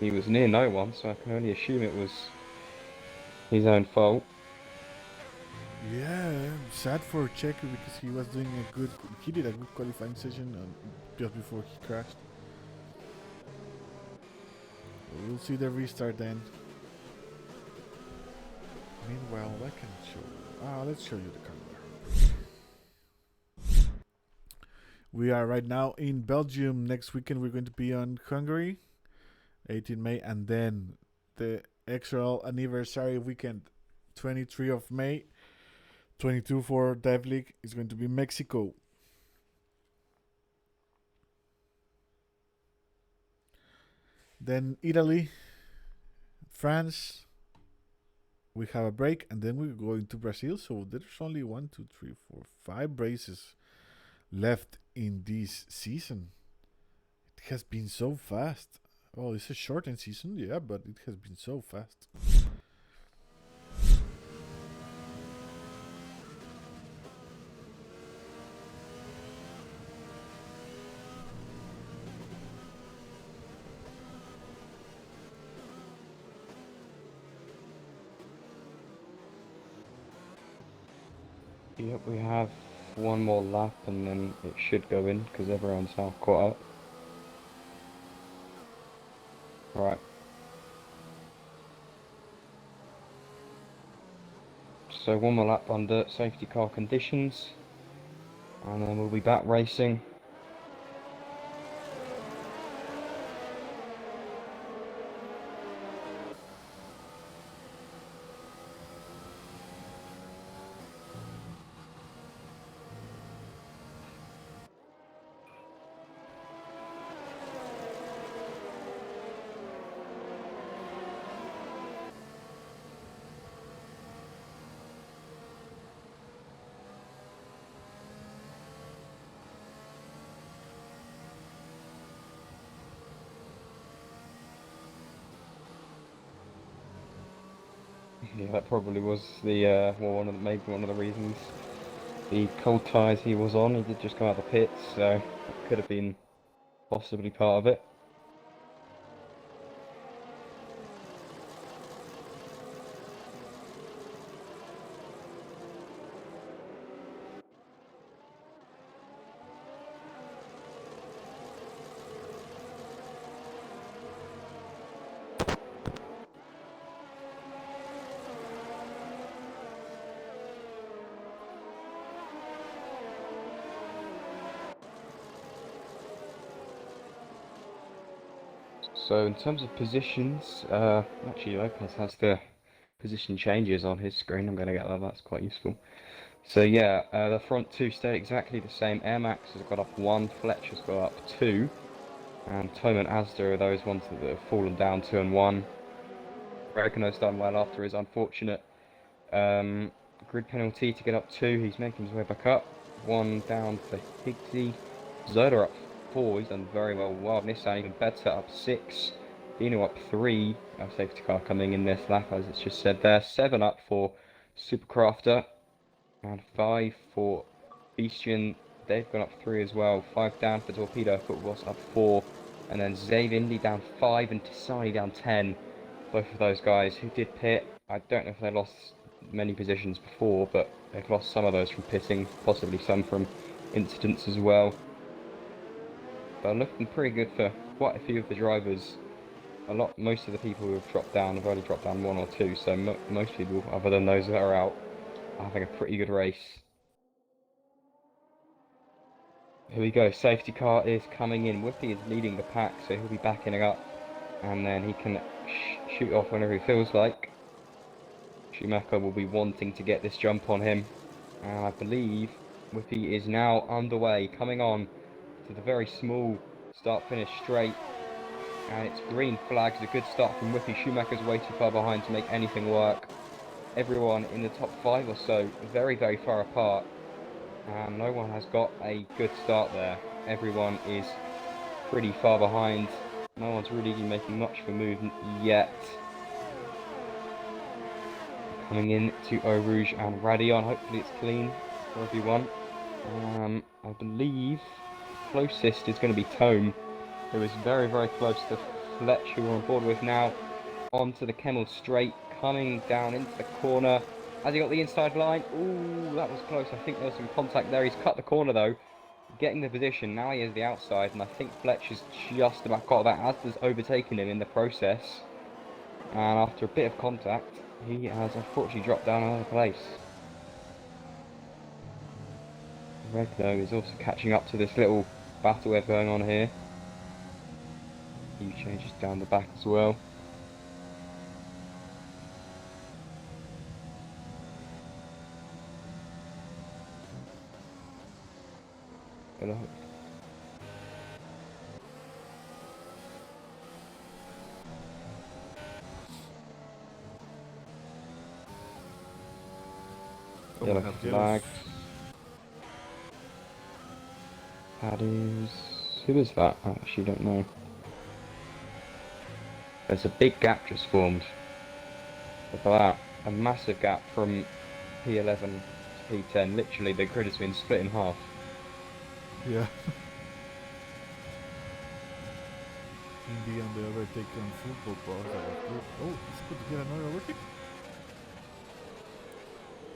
He was near no one, so I can only assume it was his own fault. Yeah, sad for Checo because he was doing a good. He did a good qualifying session just before he crashed. We'll see the restart then. Meanwhile, I can show you. Let's show you the calendar. We are right now in Belgium. Next weekend we're going to be on Hungary, 18 May, and then the extra anniversary weekend, 23 of May, 22 for Dive League, is going to be Mexico. Then Italy, France. We have a break, and then we're going to Brazil. So there's only 1, 2, 3, 4, 5 races left in this season. It has been so fast. Well, it's a shortened season, yeah, but it has been so fast. Yep, we have one more lap and then it should go in because everyone's now caught up. Right. So one more lap under safety car conditions, and then we'll be back racing. Yeah, that probably was the well, maybe one of the reasons. The cold tyres he was on, he did just come out of the pits, so it could have been possibly part of it. So in terms of positions, actually Lopez has the position changes on his screen. I'm going to get that. That's quite useful. So yeah, the front two stayed exactly the same. Air Max has got up 1, Fletcher's got up 2, and Tom and Asda are those ones that have fallen down 2 and 1. Regano's done well after his unfortunate grid penalty to get up 2. He's making his way back up. 1 down for Higgsy. Zoda up 4. He's done very well. Wild Nissan even better, up 6. Dino up 3. Safety car coming in this lap, as it's just said there. 7 up for Supercrafter. And 5 for Beastian. They've gone up 3 as well. 5 down for Torpedo. Football's up 4. And then Zave Indy down 5 and Tisani down 10. Both of those guys who did pit. I don't know if they lost many positions before, but they've lost some of those from pitting, possibly some from incidents as well. But looking pretty good for quite a few of the drivers. Most of the people who have dropped down have only dropped down 1 or 2, so most people, other than those that are out, are having a pretty good race. Here we go, safety car is coming in. Whippy is leading the pack, so he'll be backing up, and then he can shoot off whenever he feels like. Schumacher will be wanting to get this jump on him, and I believe Whippy is now underway, coming on to the very small start-finish straight, and it's green flags. A good start from Whippy. Schumacher's way too far behind to make anything work. Everyone in the top 5 or so very, very far apart, and no one has got a good start there. Everyone is pretty far behind. No one's really making much of a move yet. Coming in to Eau Rouge and Radion. Hopefully it's clean for everyone. I believe closest is going to be Tome, who is very, very close to Fletch, who we're on board with now. Onto the Kemmel straight, coming down into the corner. Has he got the inside line? Ooh, that was close. I think there was some contact there. He's cut the corner though, getting the position. Now he has the outside, and I think Fletch is just about got that. Asda's overtaken him in the process. And after a bit of contact, he has unfortunately dropped down another place. Regno is also catching up to this little battle we have going on here. He changes down the back as well. Hello. Yellow flag. That is... who is that? I actually don't know. There's a big gap just formed. Look at that. A massive gap from P11 to P10. Literally, the grid has been split in half. Yeah. Indy on the overtake on football ball. That was good. Oh, it's good to get another overtake.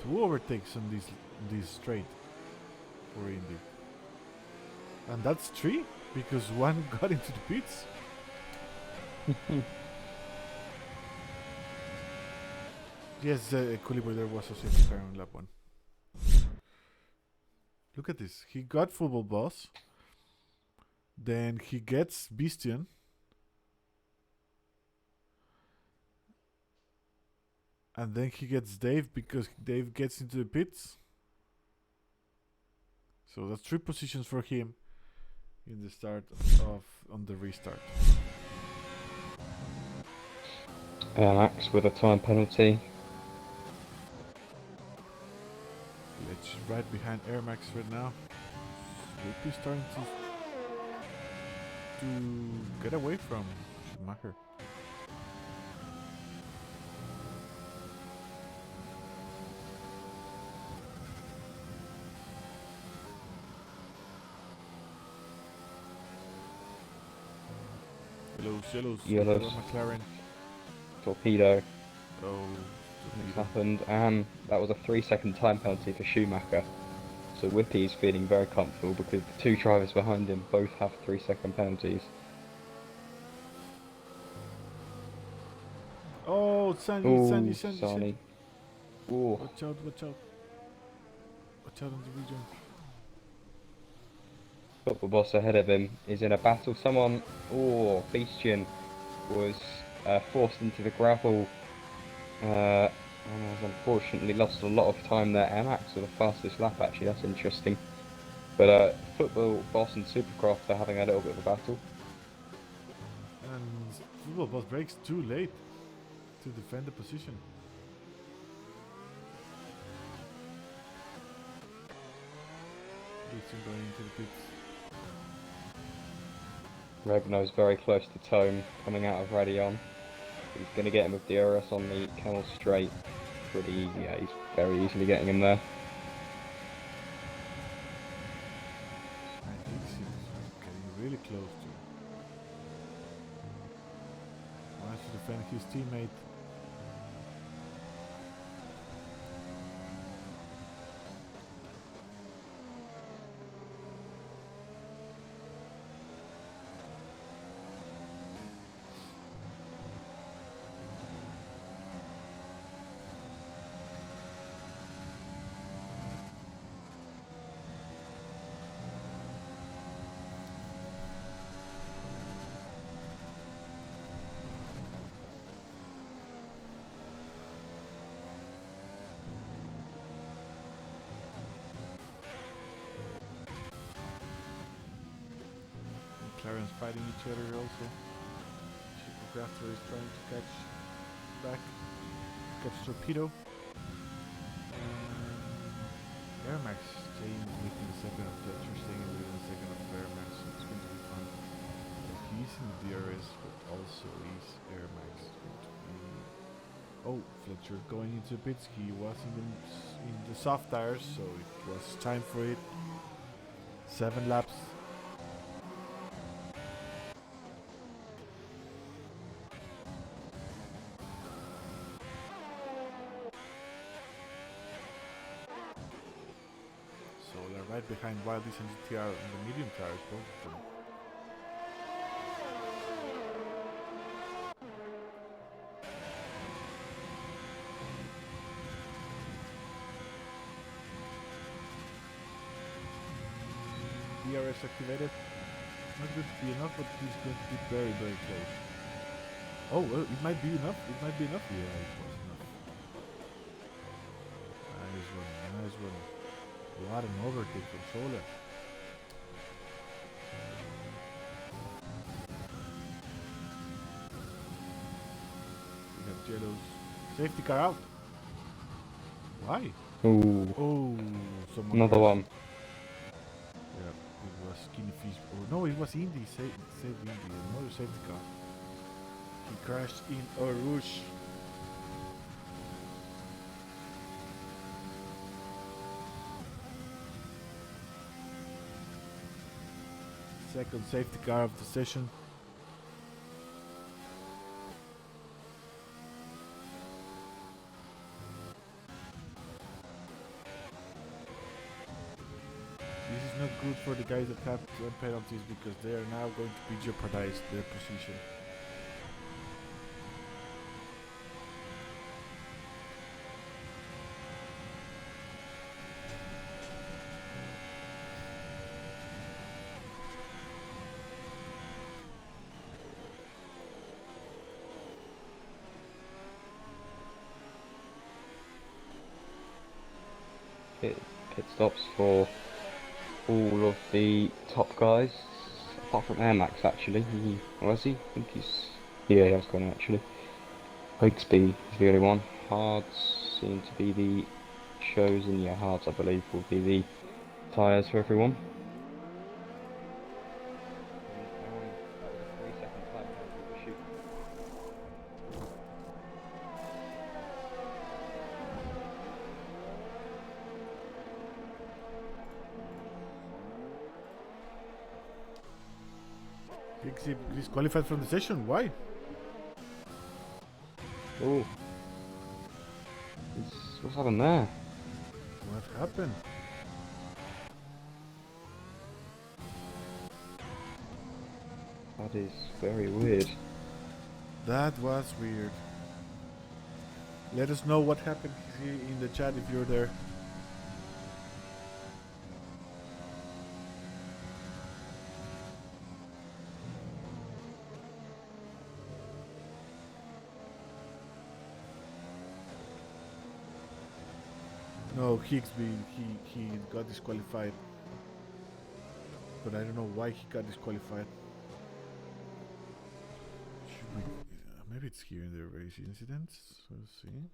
2 overtakes on this straight for Indy. And that's 3 because 1 got into the pits. Yes, Kulibur, there was a safety car on lap 1. Look at this. He got Football Boss. Then he gets Beastian. And then he gets Dave because Dave gets into the pits. So that's 3 positions for him in the start on the restart. Max with a time penalty. Let's right behind Air Max right now. Whippy starting to get away from Schumacher. Yellows. McLaren. Torpedo. Oh, This happened, and that was a 3-second time penalty for Schumacher. So Whippy is feeling very comfortable because the 2 drivers behind him both have 3-second penalties. Oh, Sandy. Ooh. Watch out. Watch out on the region. Football Boss ahead of him is in a battle. Someone, Beastian, was forced into the gravel and has unfortunately lost a lot of time there. Max with the fastest lap, actually. That's interesting. But football boss and Supercroft are having a little bit of a battle. And football boss breaks too late to defend the position. Dixon going into the pits. Rebno's very close to Tome coming out of Radion. He's going to get him with DRS on the Camel Straight. Pretty easy, yeah, he's very easily getting him there. And Dixon is getting really close to him. Wants to defend his teammate. McLaren's fighting each other also. Supercrafter is trying to catch back, catch Torpedo. Air Max staying within the second of Fletcher, staying within the second of Air Max. It's going to be fun. He's in the DRS, but also he's Air Max going to be. Oh, Fletcher going into pits. He was in the soft tires, so it was time for it. 7 laps. So they're right behind Wildys and GTR on the medium tires, both of them. DRS activated. Not going to be enough, but he's going to be very, very close. Oh, well, it might be enough. It might be enough. Yeah, it was enough. Nice one, nice one. What an overtake from Solar. We have Jello's safety car out. Why? Ooh, Oh, someone another crashed. one. Yeah, it was Skinny Fish. Oh no, it was Indy. Save Indy. Another safety car. He crashed in a Rouge. Second safety car of the session. This is not good for the guys that have penalties because they are now going to be jeopardized their position. Pit stops for all of the top guys, apart from Air Max actually. Was he? I think yeah, he has gone actually. Bigsby is the only one. Hards seem to be the chosen. Yeah, Hards I believe will be the tyres for everyone. That was a 3-second time penalty, shoot. Pixie disqualified from the session. Why? Oh, what's happened there? What happened? That is very weird. That was weird. Let us know what happened here in the chat if you're there. No, Higsby, he got disqualified. But I don't know why he got disqualified. Should we, maybe it's here in the race incidents. Let's see.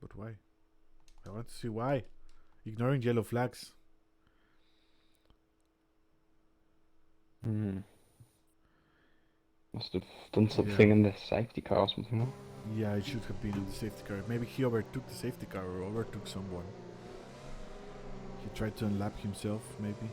But why? I want to see why. Ignoring yellow flags. Must have done something in the safety car or something. Huh? Yeah, it should have been in the safety car. Maybe he overtook the safety car or overtook someone. He tried to unlap himself, maybe.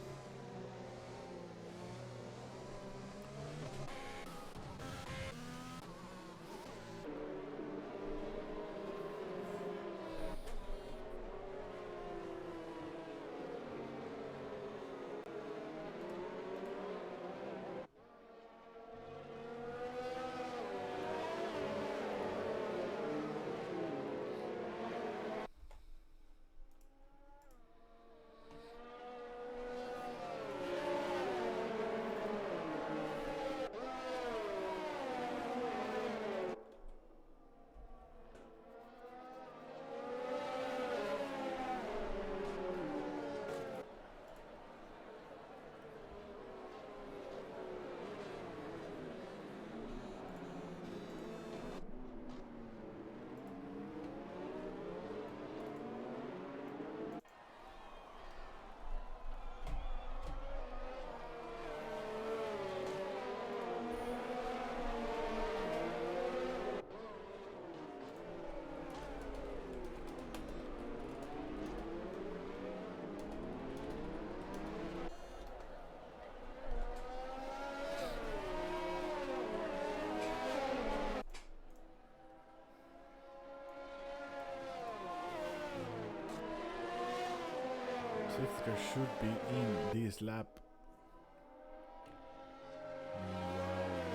Safety car should be in this lap.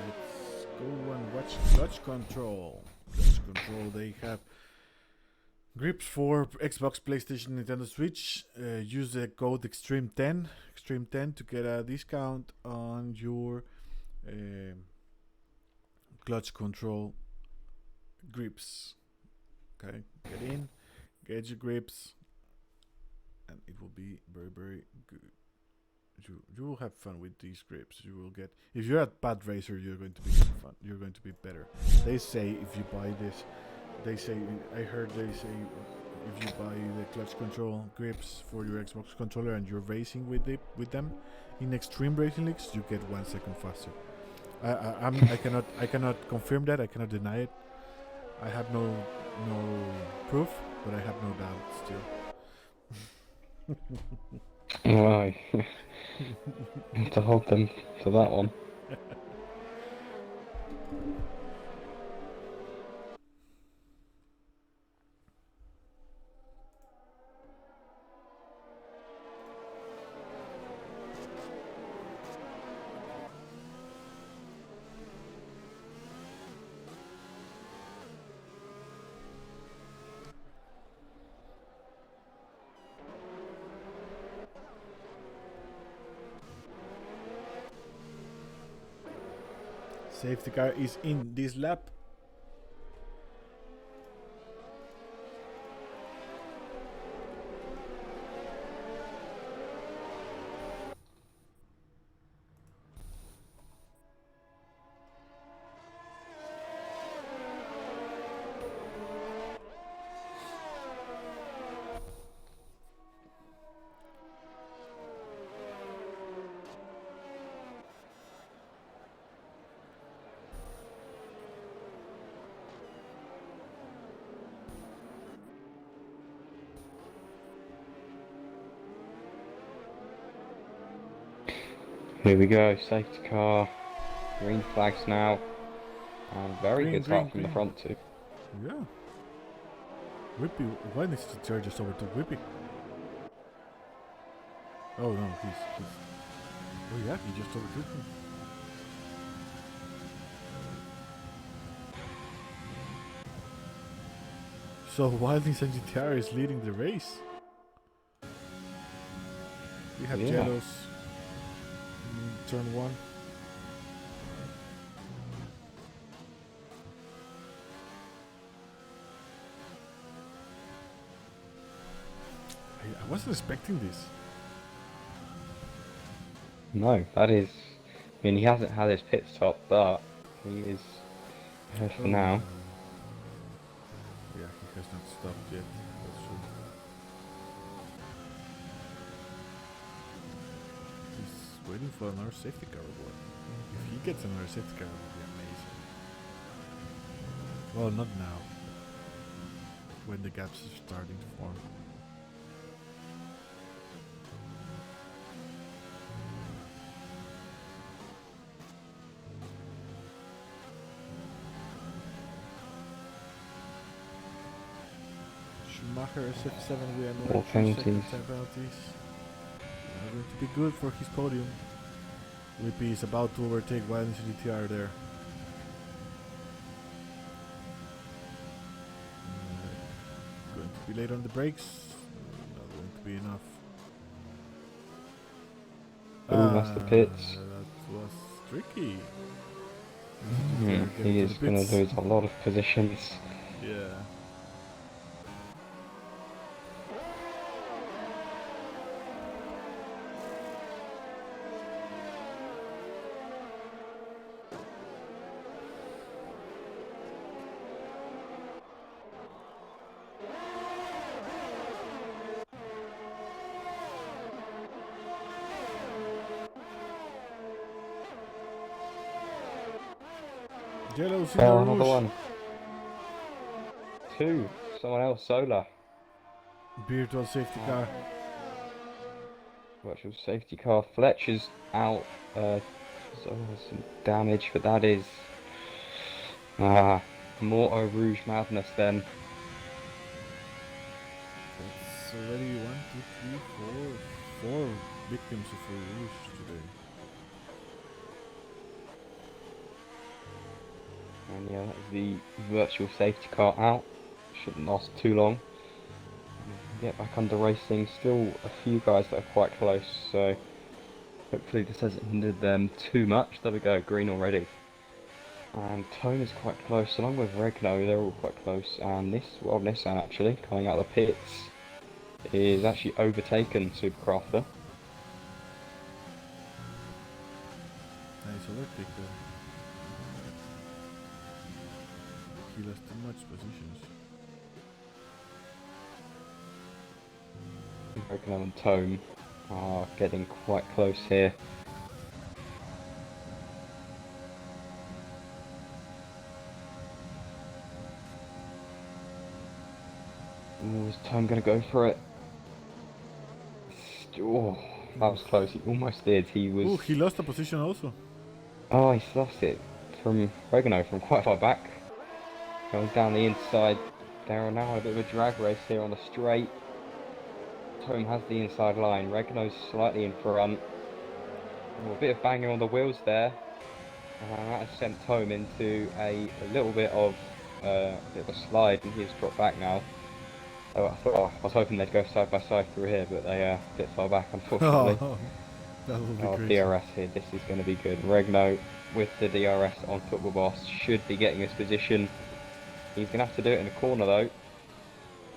Let's go and watch clutch control. Clutch control, they have grips for Xbox, PlayStation, Nintendo Switch. Use the code Extreme10 to get a discount on your clutch control grips. Okay, get in, get your grips, and it will be very, very good. You will have fun with these grips. You will get, if you're a pad racer, you're going to be fun. You're going to be better. They say if you buy this, I heard they say if you buy the clutch control grips for your Xbox controller and you're racing with them in extreme racing leagues, you get 1 second faster. I cannot confirm that. I cannot deny it. I have no proof, but I have no doubt still. Right. Have to hold them to that one. Safety car is in this lap. Here we go, safety car, green flags now, and very good start from the front too. Yeah. Whippy, why did the charge just overtook Whippy? Oh no, he's. Oh yeah, he just overtook him. So Wildings and GTR is leading the race. We have Jellos in turn 1. I wasn't expecting this. No, that is. I mean, he hasn't had his pit stop, but he is ahead for now. Yeah, he has not stopped yet. That's true. He's waiting for another safety car reward. If he gets another safety car, it would be amazing. Well, not now. When the gaps are starting to form. Schumacher SF7 with More another 2 second penalties. time penalties. Not going to be good for his podium. Lippy is about to overtake Violence GTR there. Going to be late on the brakes. Not going to be enough. Ooh, that's the pits. That was tricky. He is going to lose a lot of positions. Yeah. Yellow Signal Oh, another Rouge. one. Two. Someone else, Solar. Virtual safety car. Virtual safety car. Fletcher's out. So some damage, but that is Morto Rouge madness then. That's already 1, 2, 3, 4, 4 victims of Rouge today. And yeah, that's the virtual safety car out. Shouldn't last too long. Get back under racing. Still a few guys that are quite close, so hopefully this hasn't hindered them too much. There we go, green already. And Tone is quite close, along with Regno, they're all quite close. And this, well, Nissan actually, coming out of the pits, is actually overtaken Supercrafter. Nice overtake there. He lost too much positions. Regno and Tone are getting quite close here. Ooh, is Tone going to go for it? Oh, that was close. He almost did. He was. Oh, he lost a position also. Oh, he's lost it from Regno from quite far back. Going down the inside. There are now a bit of a drag race here on the straight. Tone has the inside line. Regno's slightly in front. Oh, a bit of banging on the wheels there. And that has sent Tome into a little bit of a slide, and he's dropped back now. So I was hoping they'd go side by side through here, but they are a bit far back, unfortunately. Oh, that will be Oh, crazy. DRS here, this is going to be good. Regno with the DRS on Football Boss should be getting his position. He's going to have to do it in a corner though.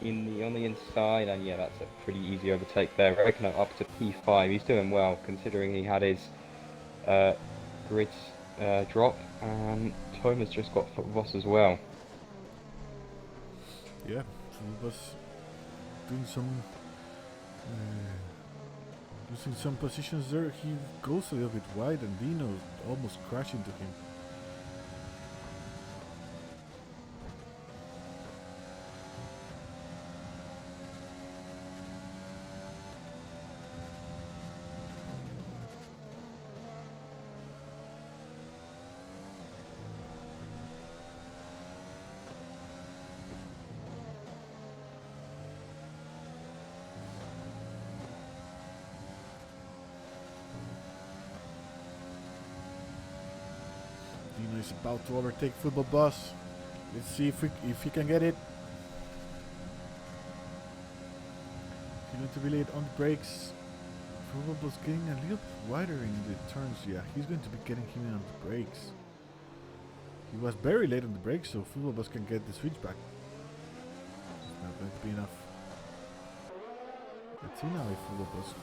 On the inside, and yeah, that's a pretty easy overtake there. Regno up to P5, he's doing well considering he had his grid drop, and Tom has just got Football Boss as well. Yeah, so he was doing some losing some positions there. He goes a little bit wide, and Dino almost crashed into him. Dino is about to overtake Football Boss. Let's see if he can get it. He's going to be late on the brakes. Football Boss getting a little bit wider in the turns. Yeah, he's going to be getting him in on the brakes. He was very late on the brakes, so Football Boss can get the switch back. It's not going to be enough. Let's see now if Lobos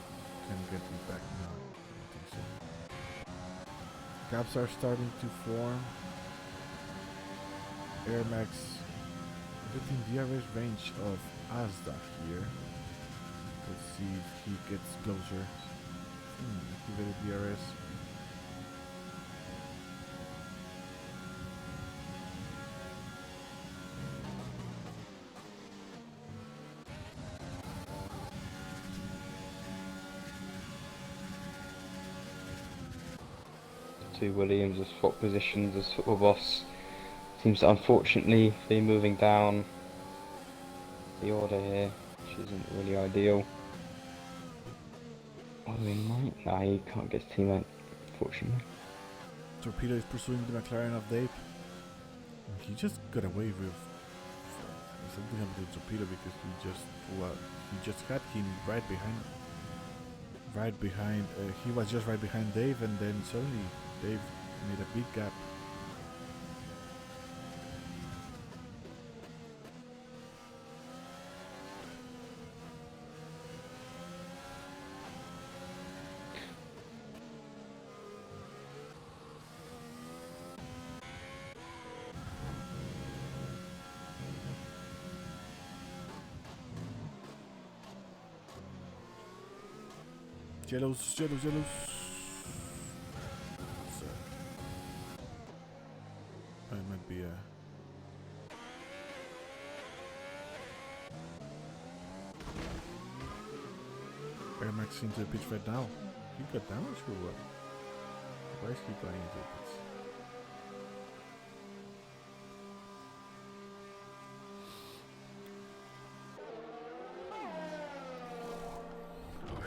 can get me back now. I don't think so. Gaps are starting to form. Air Max within DRS range of Asda here. Let's see if he gets closer. Activated DRS. Two Williams have swapped positions as football boss. Seems to unfortunately be moving down the order here, which isn't really ideal. Oh, he might. Nah, he can't get his teammate, unfortunately. Torpedo is pursuing the McLaren of Dave. He just got away with something happened to Torpedo because he just had him right behind. He was just right behind Dave, and then suddenly Dave made a big gap. Yellows. So, it might be a. Air Max into the pitch right now. He got damage or what? Why is he going into the pitch?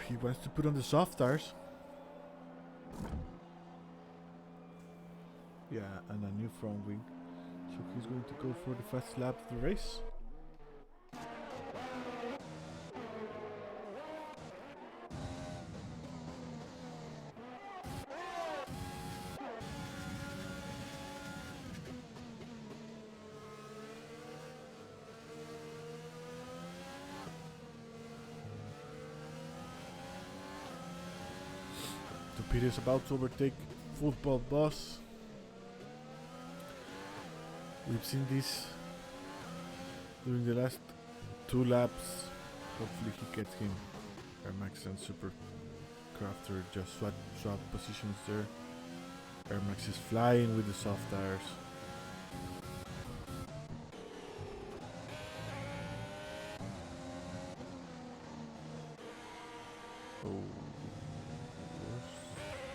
He wants to put on the soft tires. Yeah, and a new front wing. So he's going to go for the fast lap of the race. Torpedo is about to overtake Football Boss. We've seen this during the last 2 laps. Hopefully he gets him. Air Max and Super Crafter just swap positions there. Air Max is flying with the soft tires. Oh.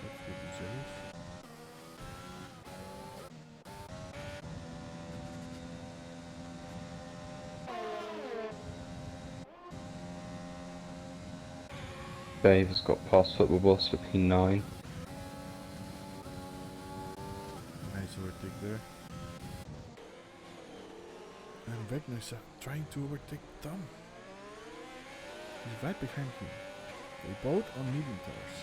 Let's get the zeros. Dave has got past football boss for P9. Nice overtake there. And Wegner trying to overtake Tom. He's right behind him. They both on medium tires.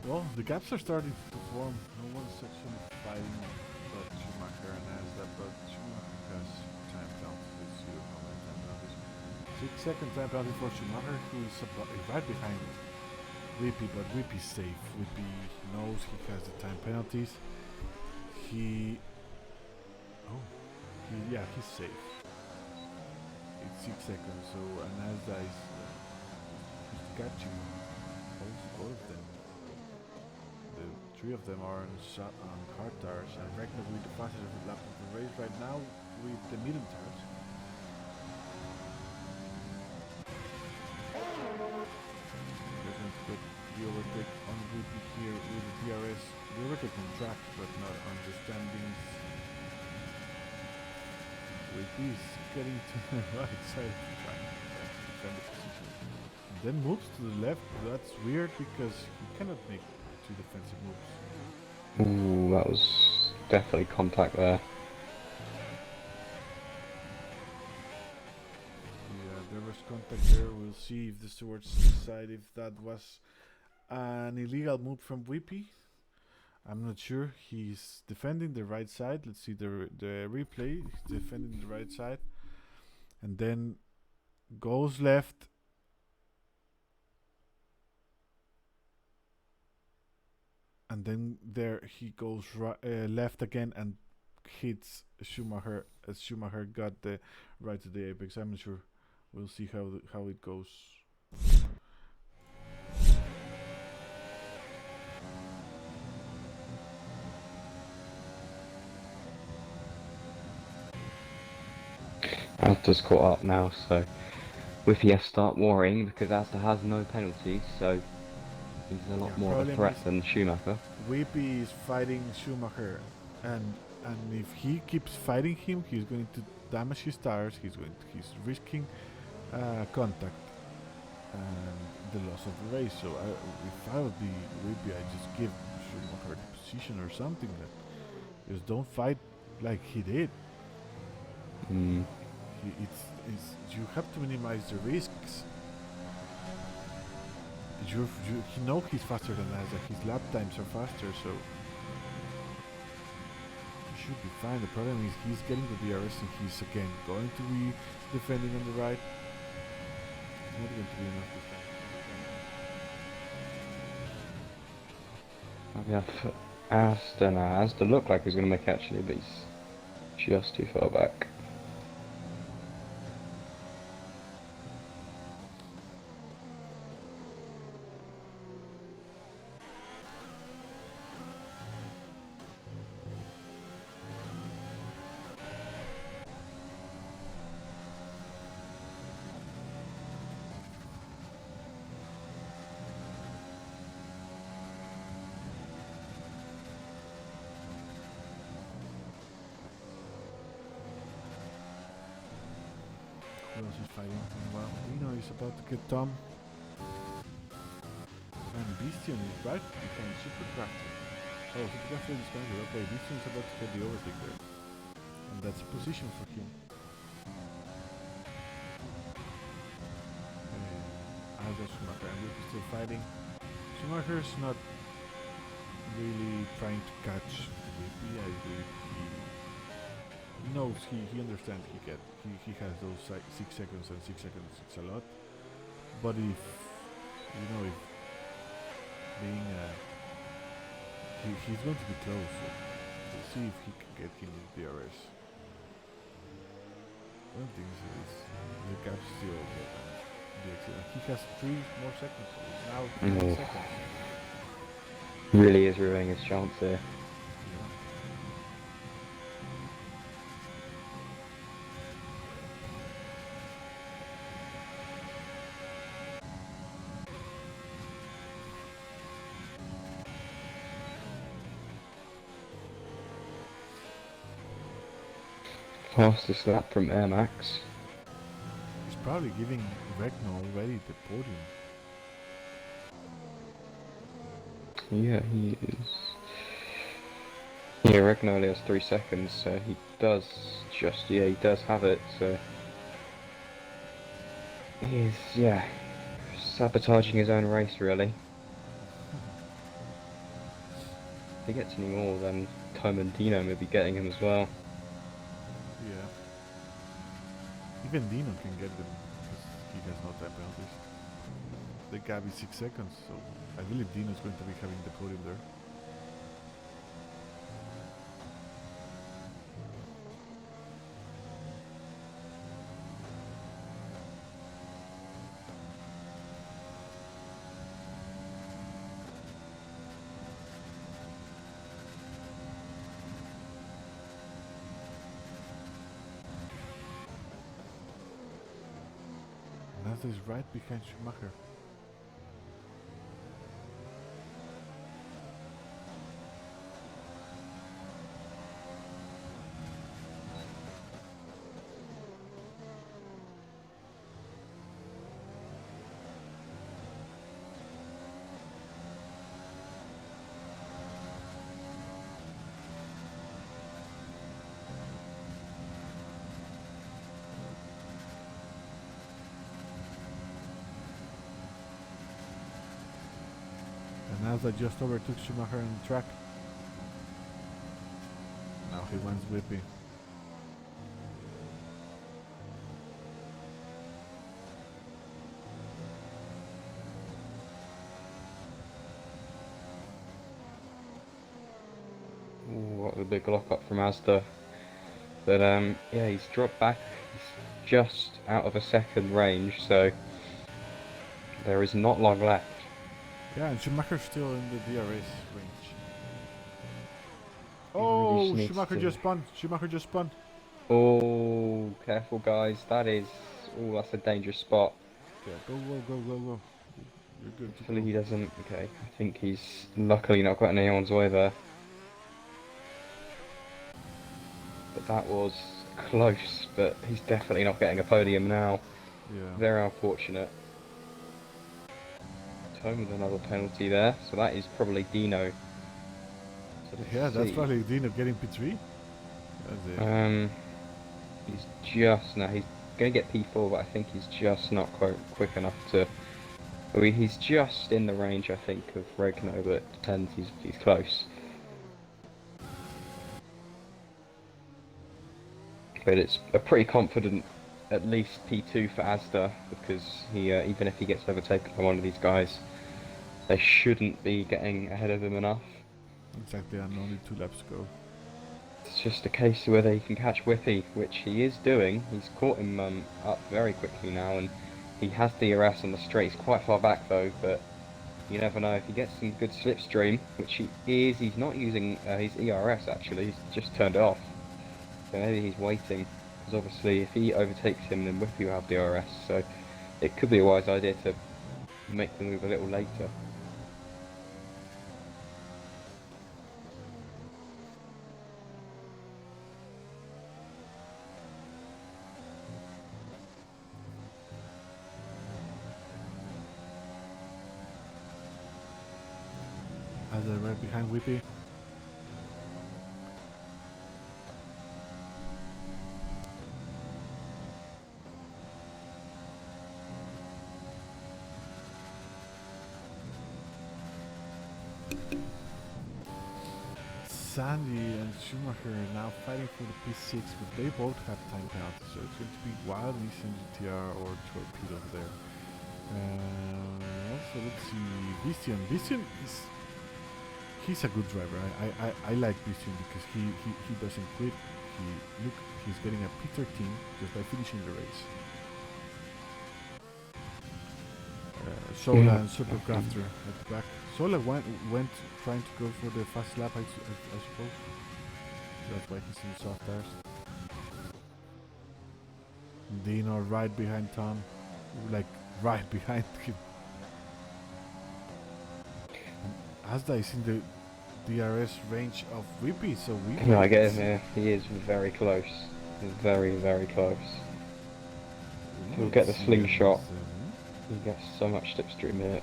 Well, the gaps are starting to form. No one's actually fighting but Schumacher and Asda, but Schumacher has time down. Let's see how many time down this. 6 second time penalty for Schumacher, who is right behind Whippy, but Whippy's safe. Whippy knows he has the time penalties. He... Oh. Yeah, he's safe. It's 6 seconds, so Anazda is catching both of them. The three of them are on hard tires, and Ragnar with the fastest lap of the race right now with the medium tires. They're going to put the overtake on Whippy here with the DRS. The overtake on track, but not on the standings. Whippy is getting to the right side of the track, defend the position. And then moves to the left. That's weird because he cannot make two defensive moves. Ooh, that was definitely contact there. Yeah, there was contact there. We'll see if the stewards decide if that was an illegal move from Whippy. I'm not sure. He's defending the right side. Let's see the replay. He's defending the right side. And then goes left. And then there he goes left again and hits Schumacher as Schumacher got the right to the apex. I'm not sure. We'll see how it goes. Asda's caught up now, so Whippy has to start worrying because Asda has no penalties, so he's a lot more of a threat than Schumacher. Whippy is fighting Schumacher, and if he keeps fighting him, he's going to damage his tires. He's risking contact and the loss of the race. So if I would be Whippy, I just give Schumacher the position or something. That just don't fight like he did. You have to minimize the risks. You know he's faster than us. His lap times are faster, so he should be fine. The problem is he's getting the DRS and he's again going to be defending on the right. It's not going to be enough this time. Yeah, Asda looked like he was going to make it actually, but he's just too far back. Who else is fighting? Well, Reno is about to get Tom. And Beastion is right behind Supercrafter. Oh, Supercrafter is behind it. Okay, Beastion is about to get the overtake there. And that's a position for him. Aldo Schumacher and Luke is still fighting. Schumacher's not really trying to catch Whippy. I believe he knows, he understands he has those 6 seconds, and 6 seconds it's a lot. But if if being he's going to be close, so we'll see if he can get him in DRS. I don't think so. The gap's still there. He has 3 more seconds. So now 3 seconds. Really is ruining his chance here. Fastest lap from Air Max. He's probably giving Vecna already the podium. Yeah, he is. Yeah, Regno only has 3 seconds, so he does he does have it, so he's, sabotaging his own race, really. If he gets any more, then Tom and Dino may be getting him as well. Yeah. Even Dino can get them, because has no time penalties. The gap is 6 seconds, so I believe Dino is going to be having the podium there. Mazda is right behind Schumacher. And Mazda just overtook Schumacher on the track. Now he wants Whippy. Ooh, what a big lock up from Asda. But yeah, he's dropped back. He's just out of a second range, so there is not long left. Yeah, and Schumacher's still in the DRS range. He really Oh, just needs Schumacher to- just spun. Schumacher just spun. Oh, careful guys, that is, oh, that's a dangerous spot. Yeah, go, go, go, go, go. You're good to Hopefully go. he doesn't, okay, I think he's luckily not got anyone's way there. But that was close, but he's definitely not getting a podium now. Yeah. Very unfortunate. Tone with another penalty there, so that is probably Dino. So let's Yeah, that's see. probably Dino getting P3. That's it. He's just, no, he's going to get P4, but I think he's just not quite quick enough to, well, he's just in the range, I think, of Regno, but it depends, he's close. But it's a pretty confident, at least P2 for Asda, because he, even if he gets overtaken by one of these guys, they shouldn't be getting ahead of him enough. Exactly, and only 2 laps to go. It's just a case of whether he can catch Whippy, which he is doing. He's caught him up very quickly now, and he has DRS on the straight. He's quite far back though, but you never know. If he gets some good slipstream, which he is, he's not using his ERS actually, he's just turned it off. So maybe he's waiting, because obviously if he overtakes him, then Whippy will have DRS, so it could be a wise idea to make the move a little later. As right behind Whippy. Sandy and Schumacher are now fighting for the P6, but they both have time penalties, so it's going to be Wild, Nissan GTR or Torpedo there. Also, let's see, Vistian. Vistian is, he's a good driver. I like Vistian because he doesn't quit. He's getting a P13 just by finishing the race. Sola and Supercrafter at the back. Sola went trying to go for the fast lap, I suppose. That's why he's in the soft tires. Dino right behind Tom, like right behind him. Asda is in the DRS range of Whippy, so Whippy. No, I get him here. He is very close. Very, very close. He'll get the slingshot. He gets so much slipstream here.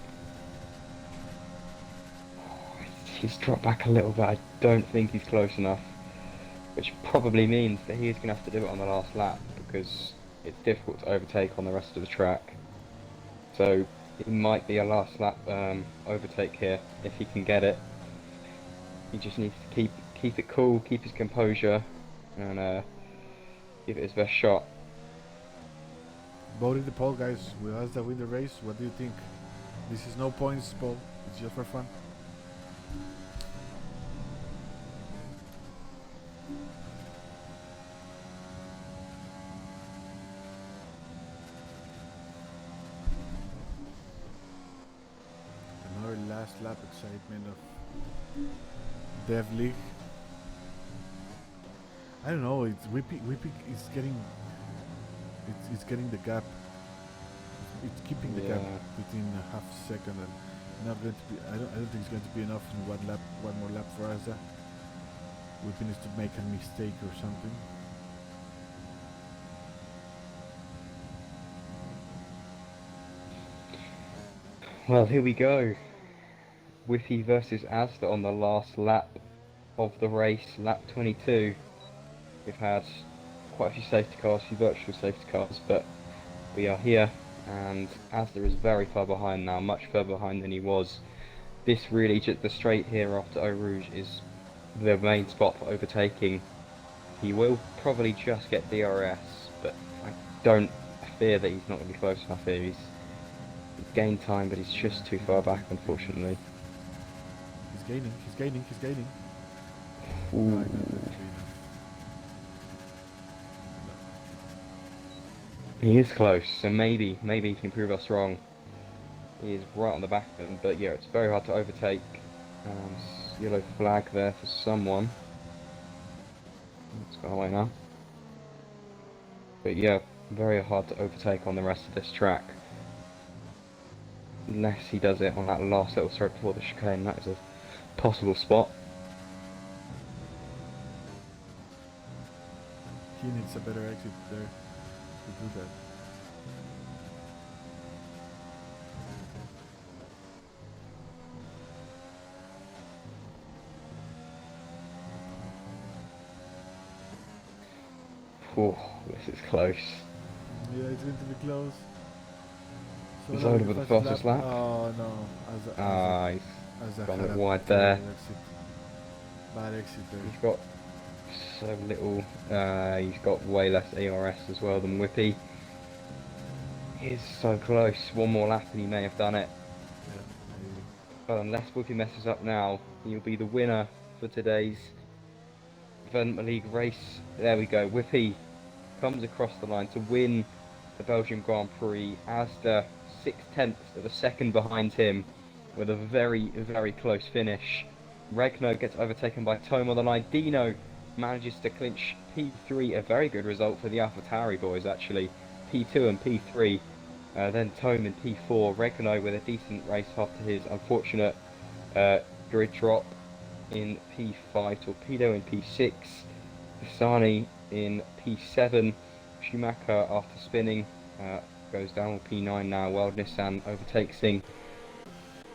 He's dropped back a little bit. I don't think he's close enough, which probably means that he is going to have to do it on the last lap because it's difficult to overtake on the rest of the track. So it might be a last lap overtake here if he can get it. He just needs to keep it cool, keep his composure, and give it his best shot. Vote in the poll, guys. Will Asda win the race? What do you think? This is no points poll. It's just for fun. Another last lap excitement of Dev League. I don't know. It's Whippy is getting. It's getting the gap. It's keeping the gap Yeah. within a half second, and not going to be. I don't think it's going to be enough in one more lap for Asda. Whippy needs to make a mistake or something. Well, here we go. Whiffy versus Asda on the last lap of the race, lap 22. We've had quite a few safety cars, a few virtual safety cars, but we are here, and Asda is very far behind now, much further behind than he was. This really, just the straight here after Eau Rouge is the main spot for overtaking. He will probably just get DRS, but I fear that he's not going to be close enough here. He's gained time, but he's just too far back, unfortunately. He's gaining. He's gaining. He's gaining. Ooh. No, not going to be enough. He is close, so maybe he can prove us wrong. He is right on the back of them, but yeah, it's very hard to overtake. Yellow flag there for someone. It's gone away now. But yeah, very hard to overtake on the rest of this track. Unless he does it on that last little strip before the chicane, that is a possible spot. He needs a better exit there to do that. Oh, this is close. Yeah, it's going to be close. So It's that'll over be the fast fastest lap. Oh no. He's As gone had a bit a wide terrible there. Exit. Bad exit there. He's got so little, he's got way less ARS as well than Whippy. He is so close, one more lap and he may have done it. Yeah, maybe. But unless Whippy messes up now, he'll be the winner for today's Development League race. There we go, Whippy comes across the line to win the Belgium Grand Prix. Asda 6/10 of a second behind him with a very, very close finish. Regno gets overtaken by Tome on the line. Dino manages to clinch P3, a very good result for the AlphaTauri boys actually. P2 and P3. Then Tome in P4. Regno with a decent race after his unfortunate grid drop in P5. Torpedo in P6. Pisani in P7. Schumacher after spinning goes down with P9 now. World Nissan overtakes him.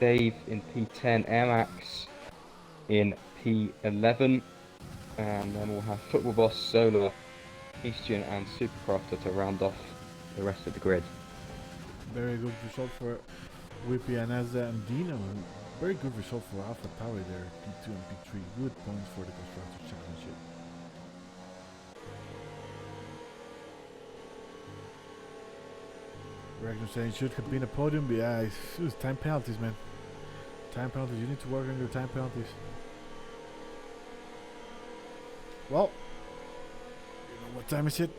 Dave in P10. Air Max in P11, and then we'll have Football Boss, Solar, Eastern and Supercrafter to round off the rest of the grid. Very good result for Whippy and Azza and Dino. Very good result for AlphaTauri there, P2 and P3. Good points for the Constructors' Championship. Ragnar saying should have been a podium, but yeah, it's time penalties, man. Time penalties, you need to work on your time penalties. Well, you know what time is it?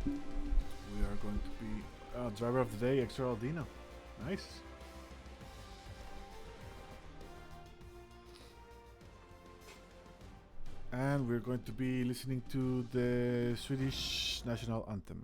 We are going to be driver of the day, Extra Aldino. Nice. And we're going to be listening to the Swedish national anthem.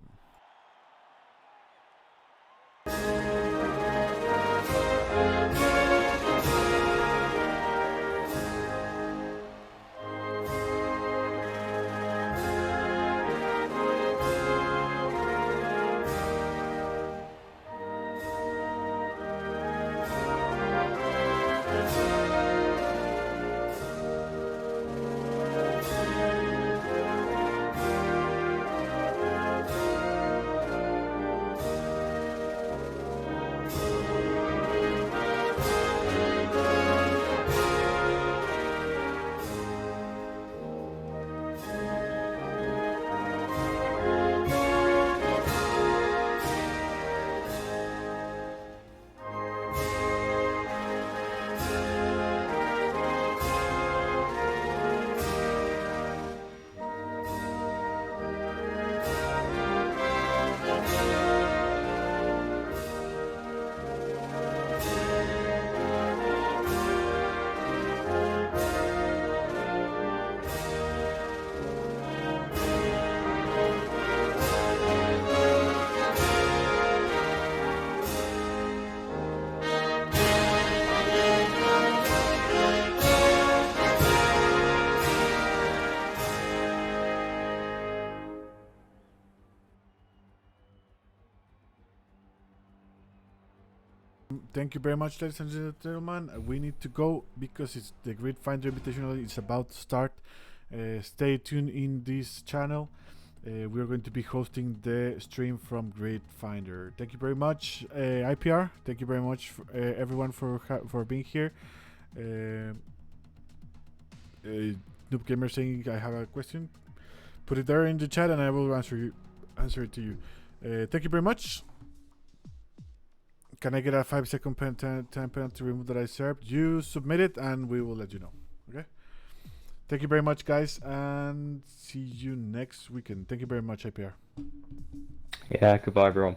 Thank you very much, ladies and gentlemen. We need to go because it's the Grid Finder Invitational is about to start. Stay tuned in this channel. We're going to be hosting the stream from Grid Finder. Thank you very much, IPR. Thank you very much, everyone, for being here. Noob Gamer saying I have a question. Put it there in the chat, and I will answer it to you. Thank you very much. Can I get a 5-second time penalty to remove that I served? You submit it, and we will let you know. Okay. Thank you very much, guys, and see you next weekend. Thank you very much, IPR. Yeah, goodbye, everyone.